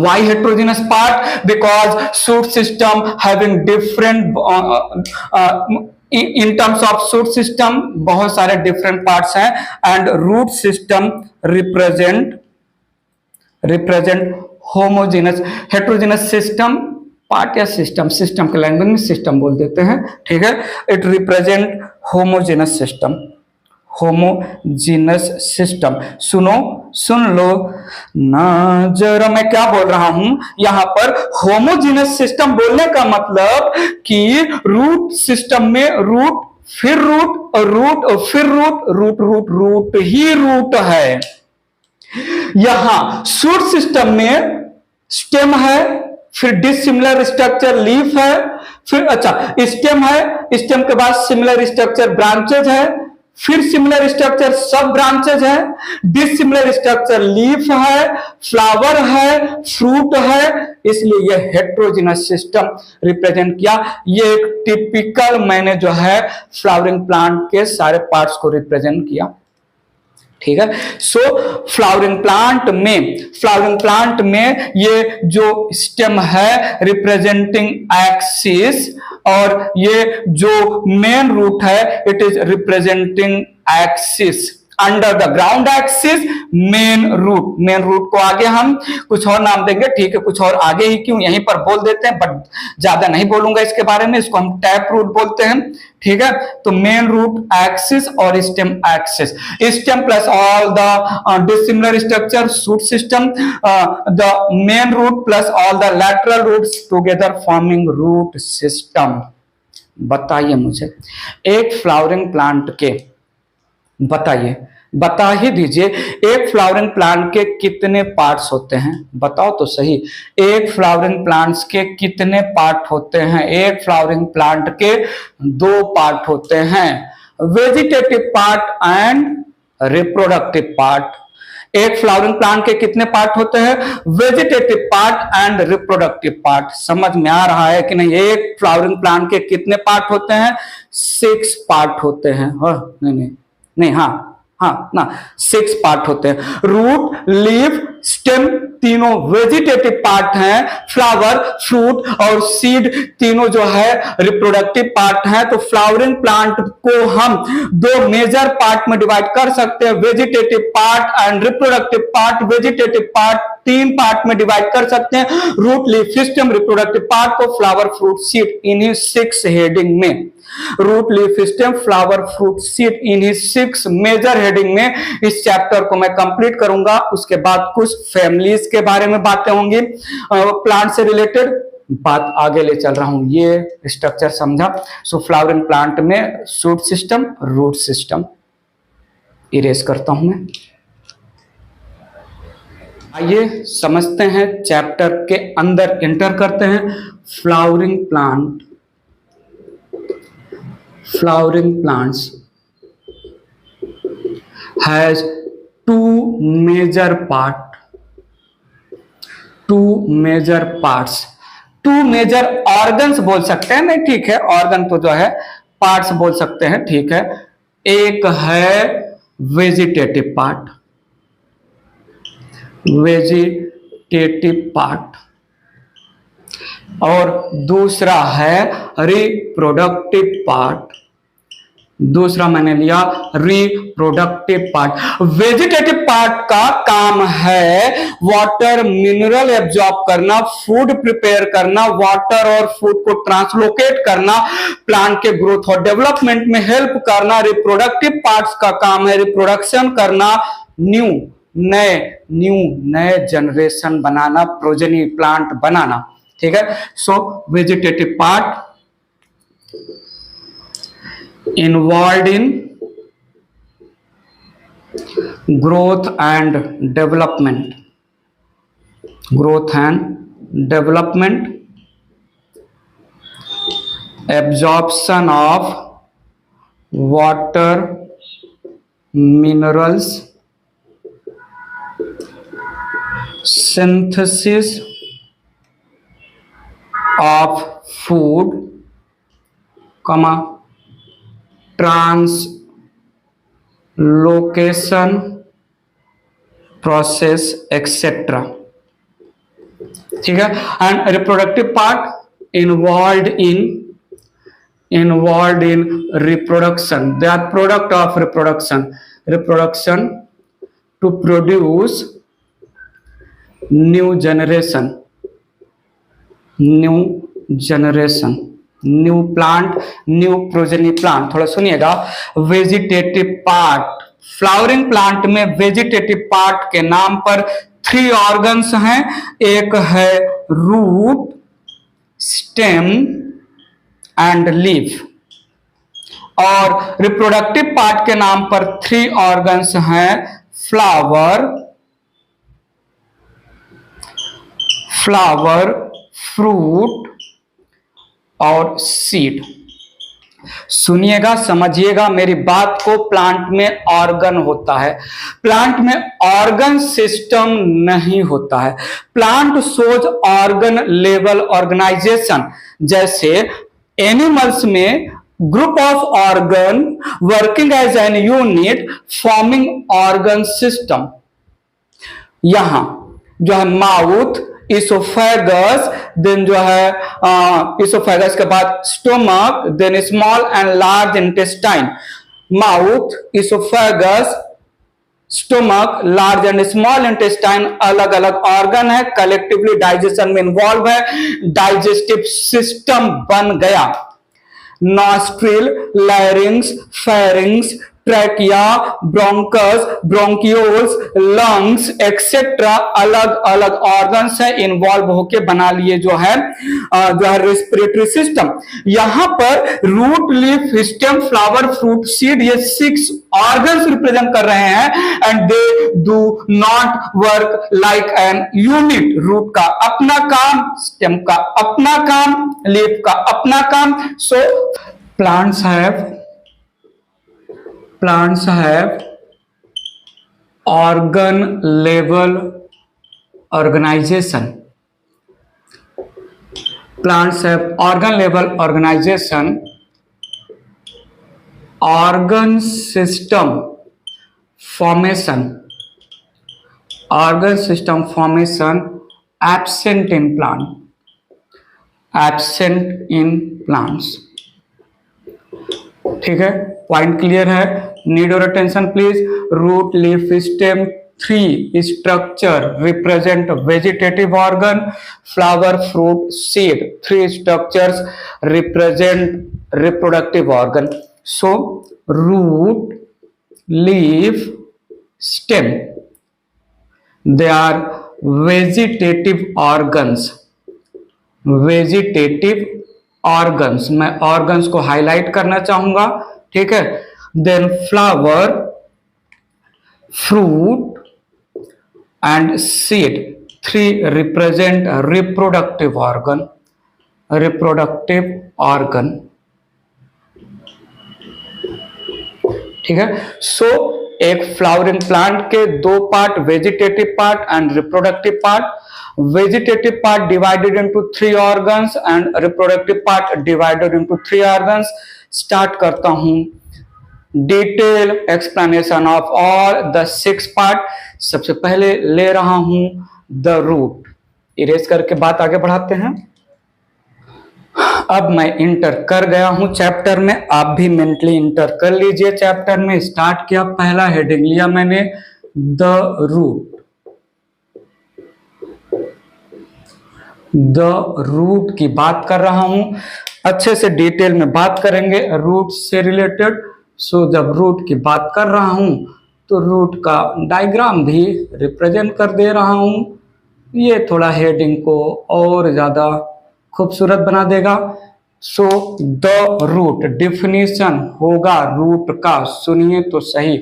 Why heterogeneous part? Because shoot system having different in terms of shoot system बहुत सारे different parts हैं, and root system represent homogeneous heterogeneous system part या system के language में system बोल देते हैं, ठीक है। It represent homogeneous system, homogeneous system. सुन लो ना जरा मैं क्या बोल रहा हूं यहां पर। होमोजेनस सिस्टम बोलने का मतलब कि रूट सिस्टम में रूट फिर रूट और रूट और फिर रूट, रूट रूट रूट ही रूट है। यहां शूट सिस्टम में स्टेम है, फिर डिसिमिलर स्ट्रक्चर लीफ है, फिर अच्छा स्टेम है, स्टेम के बाद सिमिलर स्ट्रक्चर ब्रांचेज है, फिर सिमिलर स्ट्रक्चर सब ब्रांचेज है, डिसिमिलर स्ट्रक्चर लीफ है, फ्लावर है, फ्रूट है। इसलिए यह हेट्रोजेनस सिस्टम रिप्रेजेंट किया। ये एक टिपिकल मैंने जो है फ्लावरिंग प्लांट के सारे पार्ट्स को रिप्रेजेंट किया, ठीक है। सो फ्लावरिंग प्लांट में ये जो स्टेम है रिप्रेजेंटिंग एक्सिस, और ये जो मेन रूट है it is representing axis under the ground axis, main root को आगे हम कुछ और नाम देंगे, ठीक है। कुछ और आगे ही क्यों, यहीं पर बोल देते हैं, बट ज्यादा नहीं बोलूंगा इसके बारे में। इसको हम टैप रूट बोलते हैं, ठीक है। तो मेन रूट एक्सिस और stem axis, stem plus all the dissimilar structure shoot system, the main root plus all the lateral roots together forming root system. बताइए मुझे एक फ्लावरिंग प्लांट के, बता ही दीजिए एक फ्लावरिंग प्लांट के कितने पार्ट्स होते हैं? बताओ तो सही, एक फ्लावरिंग प्लांट्स के कितने पार्ट होते हैं? एक फ्लावरिंग प्लांट के 2 पार्ट होते हैं, vegetative part and reproductive part. एक फ्लावरिंग प्लांट के कितने पार्ट होते हैं? Vegetative part and reproductive part. समझ में आ रहा है कि नहीं? एक फ्लावरिंग प्लांट के कितने पार्ट होते हैं? 6 पार्ट होते हैं। नहीं, हाँ ना, 6 पार्ट होते हैं। रूट, लीफ, स्टेम तीनों वेजिटेटिव पार्ट हैं, फ्लावर, फ्रूट और सीड तीनों जो है रिप्रोडक्टिव पार्ट हैं। तो फ्लावरिंग प्लांट को हम 2 मेजर पार्ट में डिवाइड कर सकते हैं, vegetative part and reproductive part. Vegetative part 3 part में डिवाइड कर सकते हैं, root, leaf, stem, reproductive part को, फ्लावर, फ्रूट, सीड इन्हीं 6 हेडिंग में। Root, leaf, stem, flower, fruit, seed इन्हीं 6 मेजर हेडिंग में इस चैप्टर को मैं कंप्लीट करूंगा। उसके बाद कुछ फैमिलीज के बारे में बातें होंगी, प्लांट से रिलेटेड बात आगे ले चल रहा हूं। ये स्ट्रक्चर समझा? सो फ्लावरिंग प्लांट में shoot system, root system. Erase करता हूं मैं। आइए समझते हैं, चैप्टर के अंदर एंटर करते हैं। Flowering plants has 2 major parts, 2 major organs बोल सकते हैं, नहीं ठीक है, ऑर्गन तो जो है पार्ट्स बोल सकते हैं, ठीक है। एक है वेजिटेटिव पार्ट और दूसरा है रिप्रोडक्टिव पार्ट। दूसरा मैंने लिया रिप्रोडक्टिव पार्ट। वेजिटेटिव पार्ट का काम है वाटर मिनरल एब्जॉर्ब करना, फूड प्रिपेयर करना, वाटर और फूड को ट्रांसलोकेट करना, प्लांट के ग्रोथ और डेवलपमेंट में हेल्प करना। रिप्रोडक्टिव पार्ट्स का काम है रिप्रोडक्शन करना, नए जनरेशन बनाना, प्रोजेनी प्लांट बनाना, ठीक है। So vegetative part involve in growth and development, absorption of water, minerals, synthesis of food, translocation process etc, ठीक है। And reproductive part involve in reproduction, they are product of reproduction to produce new generation, new plant, new progeny plant. थोड़ा सुनिएगा, vegetative part, flowering plant में vegetative part के नाम पर 3 organs हैं, एक है रूट, स्टेम एंड लीफ, और रिप्रोडक्टिव पार्ट के नाम पर 3 ऑर्गन्स हैं, फ्लावर, फ्रूट और सीड। सुनिएगा, समझिएगा मेरी बात को, प्लांट में ऑर्गन होता है, प्लांट में ऑर्गन सिस्टम नहीं होता है। Plant shows organ level organisation, जैसे एनिमल्स में group of organ working as an unit forming organ system. यहां जो है माउथ, इसोफेगस, देन जो है इसोफेगस के बाद stomach, then small and large intestine. Mouth, oesophagus, stomach, large and small intestine अलग अलग ऑर्गन है, कलेक्टिवली डाइजेशन में इन्वॉल्व है, डाइजेस्टिव सिस्टम बन गया। Nostril, larynx, pharynx, trachea, bronchus, bronchioles, lungs etcetera अलग अलग ऑर्गन्स है, इन्वॉल्व होके बना लिए जो है रेस्पिरेटरी सिस्टम। यहां पर root, leaf, stem, flower, fruit, seed, ये 6 ऑर्गन्स रिप्रेजेंट कर रहे हैं, and they do not work like an unit. Root का अपना काम, स्टेम का अपना काम, लीफ का अपना काम। So plants have organ level organization. Plants have organ level organization. Organ system formation absent in plants. ठीक है, पॉइंट क्लियर है? नीड और attention please. Root, leaf, stem 3 structure represent vegetative organ, flower, fruit, seed 3 structures represent reproductive organ. So root, leaf, stem, they are vegetative organs. मैं organs को highlight करना चाहूंगा, ठीक है। Then flower, fruit and seed 3 represent reproductive organ, ठीक है। So एक flowering plant के 2 part, vegetative part and reproductive part. Vegetative part divided into 3 organs and reproductive part divided into 3 organs. Start करता हूं detail explanation of all the 6 part. सबसे पहले ले रहा हूं द रूट। इरेज करके बात आगे बढ़ाते हैं। अब मैं इंटर कर गया हूं चैप्टर में, आप भी मेंटली इंटर कर लीजिए चैप्टर में। स्टार्ट किया, पहला हेडिंग लिया मैंने द रूट। की बात कर रहा हूं, अच्छे से डिटेल में बात करेंगे रूट से रिलेटेड। सो जब रूट की बात कर रहा हूं तो रूट का डायग्राम भी रिप्रेजेंट कर दे रहा हूं। ये थोड़ा हेडिंग को और ज्यादा खूबसूरत बना देगा। सो द रूट, डिफिनीशन होगा रूट का, सुनिए तो सही।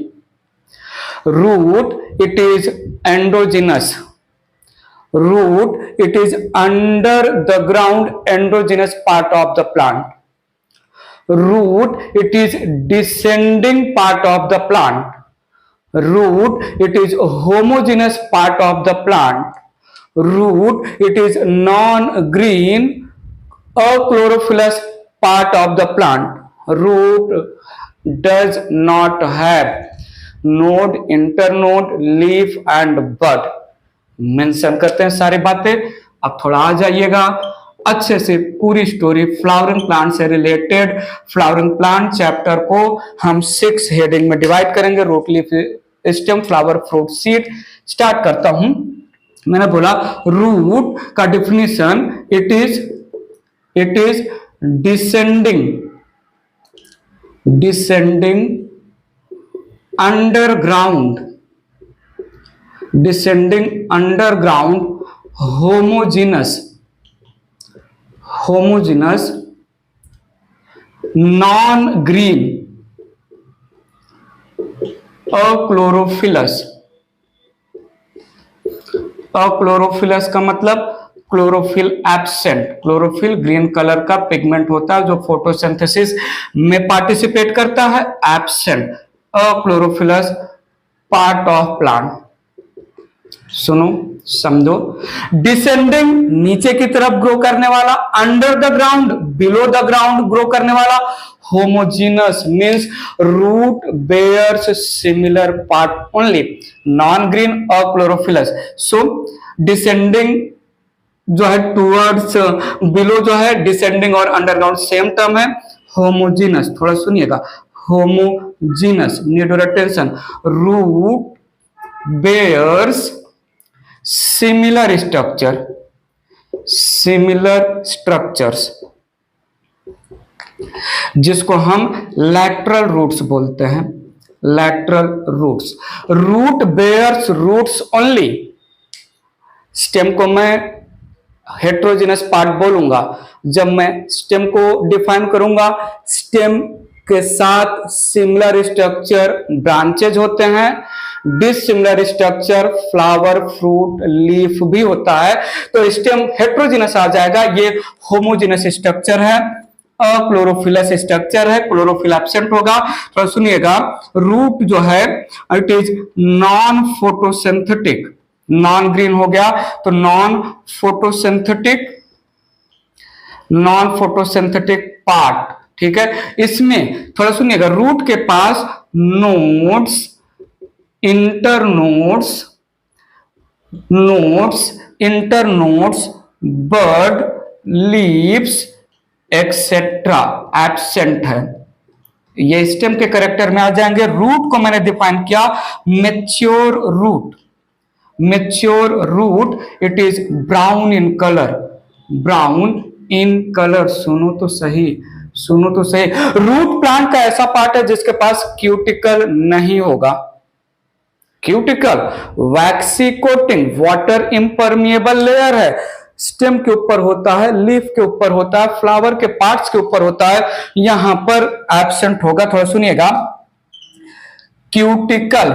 Root it is endogenous, root it is under the ground endogenous part of the plant. Root it is descending part of the plant. Root it is homogeneous part of the plant. Root it is non-green achlorophyllous part of the plant. Root does not have node, internode, leaf and bud. Mention करते हैं सारी बातें। अब थोड़ा आ जाइएगा अच्छे से, पूरी स्टोरी फ्लावरिंग प्लांट से रिलेटेड। फ्लावरिंग प्लांट चैप्टर को हम 6 हेडिंग में डिवाइड करेंगे, root, leaf, stem, flower, fruit, seed. Start करता हूं। मैंने बोला रूट का definition, it is descending underground, descending underground homogeneous non-green achlorophyllous का मतलब chlorophyll absent. Chlorophyll green colour का पिगमेंट होता है जो फोटोसिंथेसिस में पार्टिसिपेट करता है। Absent achlorophyllous part of plant. सुनो समझो, डिसेंडिंग नीचे की तरफ ग्रो करने वाला, under the ground below the ground grow करने वाला, homogeneous means root bears similar part only, non green और क्लोरोफिलस। सो डिसेंडिंग जो है टूवर्ड्स, बिलो जो है डिसेंडिंग और अंडरग्राउंड सेम टर्म है। होमोजीनस, थोड़ा सुनिएगा, homogeneous, need your attention, root bears similar structures जिसको हम लैटरल रूट्स बोलते हैं। Lateral roots, root bears roots only. Stem को मैं हेट्रोजिनस पार्ट बोलूंगा जब मैं स्टेम को डिफाइन करूंगा। स्टेम के साथ सिमिलर स्ट्रक्चर ब्रांचेज होते हैं, dissimilar structure flower, fruit, leaf भी होता है। तो स्टेम हेट्रोजिनस आ जाएगा। ये होमोजिनस स्ट्रक्चर है, क्लोरोफिलस स्ट्रक्चर है, क्लोरोफिल एब्सेंट होगा। तो सुनिएगा, रूट जो है it is non photosynthetic, non green हो गया तो नॉन फोटोसिंथेटिक पार्ट, ठीक है। इसमें थोड़ा सुनिएगा, रूट के पास नोड्स, इंटरनोड्स, बड, लीव्स एक्सेट्रा एब्सेंट है। ये स्टेम के कैरेक्टर में आ जाएंगे। रूट को मैंने डिफाइन किया mature root, it is brown in colour. सुनो तो सही, रूट प्लांट का ऐसा पार्ट है जिसके पास क्यूटिकल नहीं होगा। क्यूटिकल वैक्सी कोटिंग, वाटर इम्परमिएबल लेयर है। स्टेम के ऊपर होता है, लीफ के ऊपर होता है, फ्लावर के पार्ट्स के ऊपर होता है, यहां पर एब्सेंट होगा। थोड़ा सुनिएगा, cuticle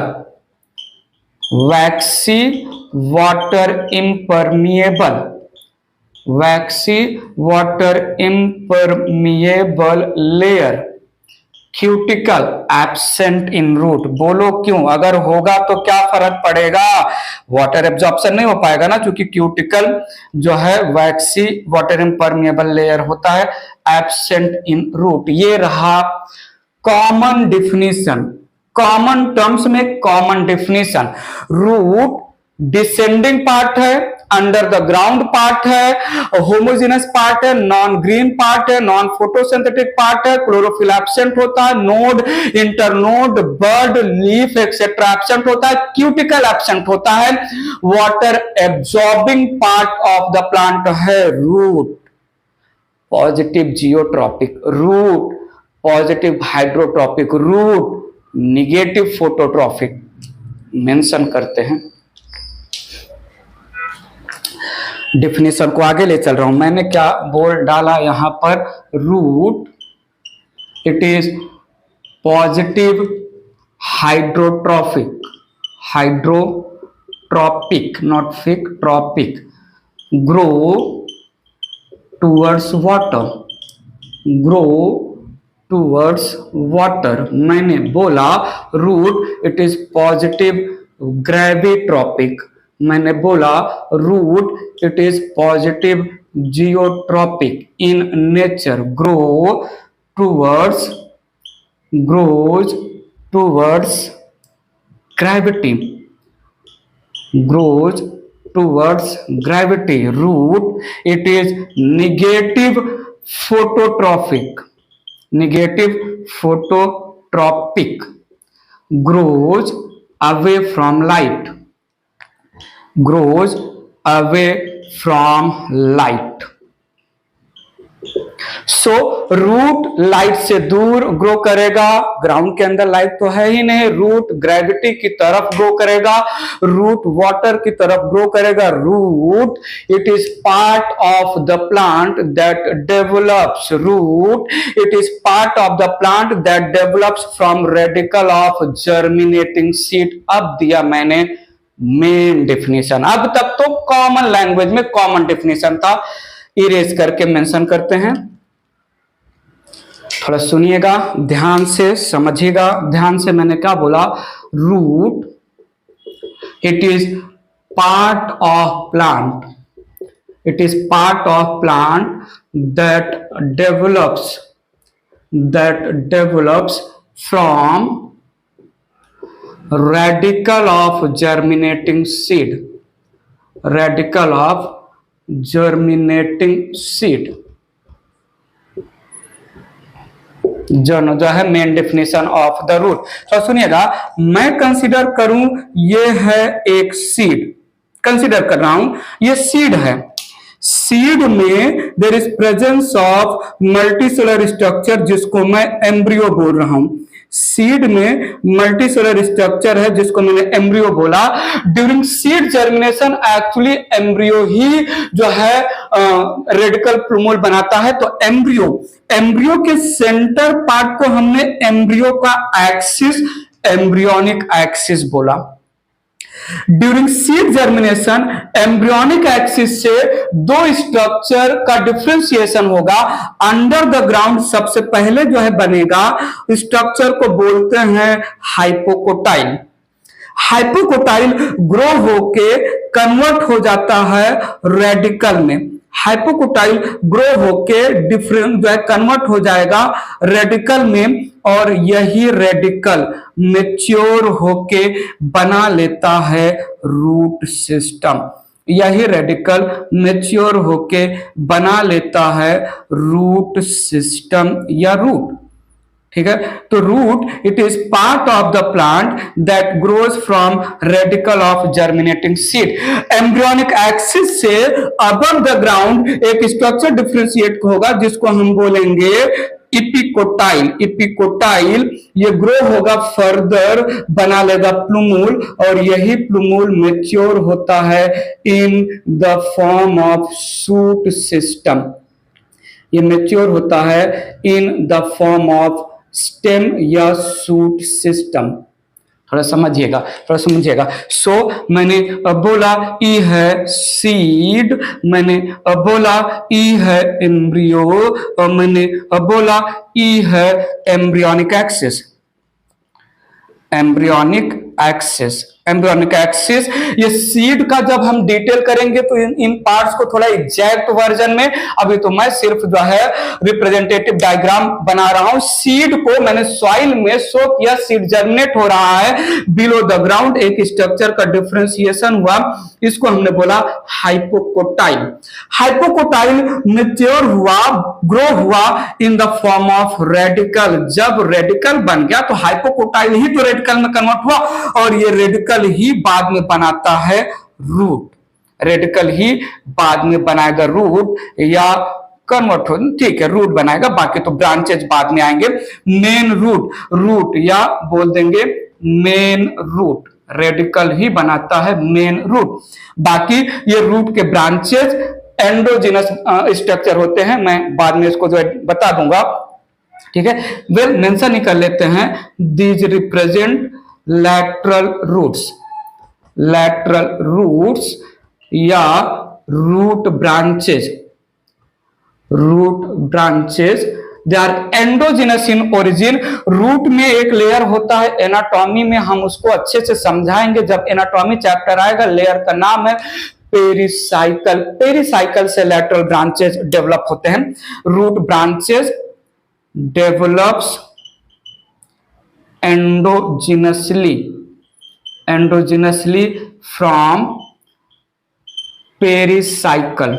waxy water impermeable layer, cuticle absent in root. बोलो क्यों? अगर होगा तो क्या फर्क पड़ेगा? वाटर एब्जॉर्प्शन नहीं हो पाएगा ना, क्योंकि क्यूटिकल जो है वैक्सी वाटर इम्परमिएबल लेयर होता है, एब्सेंट इन रूट। ये रहा कॉमन डिफिनीशन, कॉमन टर्म्स में common definition. Root descending part है, अंडर द ग्राउंड पार्ट है, होमोजेनस पार्ट है, नॉन ग्रीन पार्ट है, नॉन फोटोसिंथेटिक पार्ट है, क्लोरोफिल एब्सेंट होता है, node, internode, bud, leaf etcetera absent होता है, क्यूटिकल एब्सेंट होता है, water absorbing part of the plant है root, positive geotropic root, positive hydrotropic root, negative phototropic mention करते हैं। डिफिनेशन को आगे ले चल रहा हूं। मैंने क्या बोल डाला यहां पर, root it is positive hydrotrophic, hydrotropic not phic, tropic, grow towards water, grow towards water. मैंने बोला root it is positive gravitropic, मैंने बोला root it is positive geotropic in nature, grows towards gravity, grows towards gravity. Root it is negative phototropic, negative phototropic, grows away from light, grows away from light. So root light से दूर grow करेगा, ground के अंदर light तो है ही नहीं, root gravity की तरफ ग्रो करेगा, रूट वाटर की तरफ ग्रो करेगा। Root it is part of the plant that develops, root it is part of the plant that develops from radicle of germinating seed. अब दिया मैंने मेन डिफिनेशन, अब तक तो कॉमन लैंग्वेज में कॉमन डिफिनेशन था, इरेज करके मेंशन करते हैं। थोड़ा सुनिएगा, ध्यान से समझिएगा, ध्यान से। मैंने क्या बोला, root it is part of plant, it is part of plant that develops from radicle of germinating seed, radicle of germinating seed, जो है main definition of the root. तो सुनिएगा, मैं कंसीडर करूं ये है एक सीड, कंसीडर कर रहा हूं ये सीड है, सीड में there is presence of multicellular structure जिसको मैं एम्ब्रियो बोल रहा हूं, सीड में मल्टीसेलर स्ट्रक्चर है जिसको मैंने एम्ब्रियो बोला। During seed germination actually embryo ही जो है रेडिकल प्लूमोल बनाता है। तो एम्ब्रियो के सेंटर पार्ट को हमने एम्ब्रियो का एक्सिस, एम्ब्रियोनिक एक्सिस बोला। During seed germination embryonic axis से दो स्ट्रक्चर का डिफरेंशिएशन होगा। अंडर द ग्राउंड सबसे पहले जो है बनेगा, स्ट्रक्चर को बोलते हैं हाइपोकोटाइल। हाइपोकोटाइल ग्रो होके कन्वर्ट हो जाता है रेडिकल में, हाइपोकोटाइल ग्रो होके डिफरेंट जो है कन्वर्ट हो जाएगा रेडिकल में, और यही रेडिकल मैच्योर होके बना लेता है रूट सिस्टम, यही रेडिकल मैच्योर होके बना लेता है रूट सिस्टम या रूट। ठीक है, तो root it is part of the plant that grows from radicle of germinating seed. Embryonic axis से अबव द ग्राउंड एक स्ट्रक्चर डिफरेंशिएट होगा जिसको हम बोलेंगे इपिकोटाइल। इपिकोटाइल ये ग्रो होगा फर्दर, बना लेगा प्लूमूल, और यही प्लूमूल मैच्योर होता है in the form of shoot system, ये मैच्योर होता है in the form of stem या शूट सिस्टम। थोड़ा समझिएगा, थोड़ा समझिएगा। सो मैंने बोला ई है सीड, मैंने बोला ई है एम्ब्रियो, और मैंने बोला ई है embryonic axis, embryonic axis, embryonic axis. ये सीड का जब हम डिटेल करेंगे तो इन पार्ट्स को थोड़ा एग्जैक्ट वर्जन में, अभी तो मैं सिर्फ जो है रिप्रेजेंटेटिव डायग्राम बना रहा हूं। सीड को मैंने सॉइल में शो किया, सीड जर्मिनेट हो रहा है बिलो द ग्राउंड, एक स्ट्रक्चर का डिफरेंशिएशन हुआ, इसको हमने बोला हाइपोकोटाइल। हाइपोकोटाइल मैच्योर हुआ, ग्रो हुआ इन द फॉर्म ऑफ रेडिकल। जब रेडिकल बन गया तो हाइपोकोटाइल ही तो रेडिकल में कन्वर्ट हुआ, और ये रेडिकल ही बाद में बनाता है रूट, रेडिकल ही बाद में बनाएगा रूट या कन्वर्ट हो, ठीक है, रूट बनाएगा, बाकी तो ब्रांचेज बाद में आएंगे। मेन रूट, रूट या बोल देंगे मेन रूट, रेडिकल ही बनाता है मेन रूट। बाकी ये रूट के ब्रांचेस एंडोजिनस स्ट्रक्चर होते हैं, मैं बाद में इसको जो है बता दूंगा, ठीक है। वेल मेंशन ही कर लेते हैं, these represent lateral roots, lateral roots या root branches, root branches they are endogenous in origin. रूट में एक लेयर होता है, एनाटॉमी में हम उसको अच्छे से समझाएंगे जब एनाटॉमी चैप्टर आएगा। लेयर का नाम है पेरिसाइकल। पेरिसाइकल से लैटरल ब्रांचेस डेवलप होते हैं। Root branches develops endogenously, endogenously from pericycle.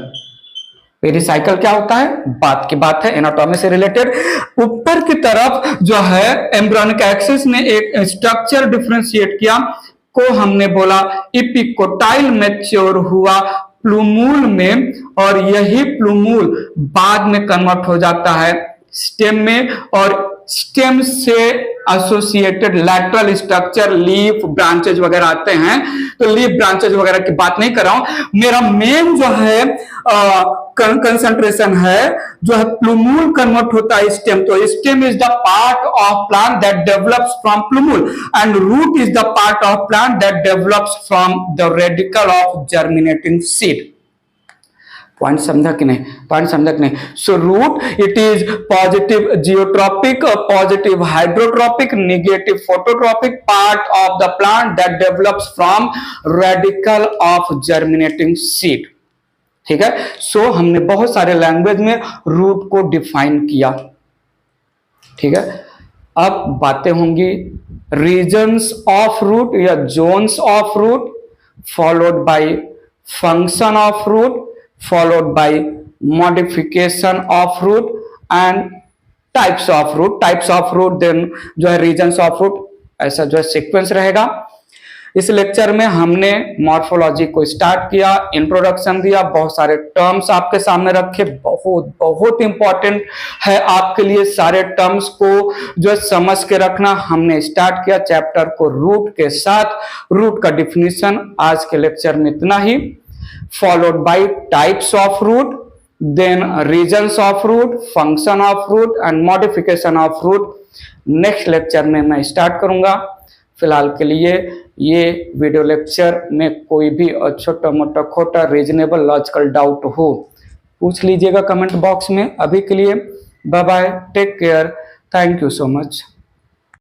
Pericycle क्या होता है, बात की बात है, एनाटॉमी से रिलेटेड। ऊपर की तरफ जो है एम्ब्रियोनिक एक्सिस ने एक स्ट्रक्चर डिफरेंशिएट किया, को हमने बोला इपिकोटाइल मैच्योर हुआ प्लूमूल में, और यही प्लूमूल बाद में कन्वर्ट हो जाता है स्टेम में, और स्टेम से associated lateral structure, leaf, branches वगैरह आते हैं। तो लीफ ब्रांचेज वगैरह की बात नहीं कर रहा हूं, मेरा मेन जो है कंसंट्रेशन है जो है प्लूमूल कन्वर्ट होता है स्टेम। तो stem is the part of plant that develops from plumule and root is the part of plant that develops from the radicle of germinating seed. Point समझा कि नहीं, पॉइंट समझा कि नहीं। So root it is positive geotropic, positive hydrotropic, negative phototropic part of the plant that develops from radicle of germinating seed, ठीक है। सो हमने बहुत सारे लैंग्वेज में रूट को डिफाइन किया, ठीक है। अब बातें होंगी रीजन्स ऑफ रूट या zones of root, followed by function of root, followed by modification of root and types of root, types of root, then जो है regions of root, ऐसा जो है सीक्वेंस रहेगा। इस लेक्चर में हमने मॉर्फोलॉजी को स्टार्ट किया, इंट्रोडक्शन दिया, बहुत सारे टर्म्स आपके सामने रखे, बहुत बहुत इंपॉर्टेंट है आपके लिए सारे टर्म्स को जो है समझ के रखना। हमने स्टार्ट किया चैप्टर को रूट के साथ, रूट का डिफिनीशन आज के लेक्चर में इतना ही, followed by types of root, then regions of root, function of root and modification of root। Next lecture में मैं स्टार्ट करूंगा। फिलहाल के लिए ये वीडियो लेक्चर में कोई भी छोटा मोटा खोटा रीजनेबल लॉजिकल डाउट हो पूछ लीजिएगा कमेंट बॉक्स में। अभी के लिए bye bye, take care, thank you so much.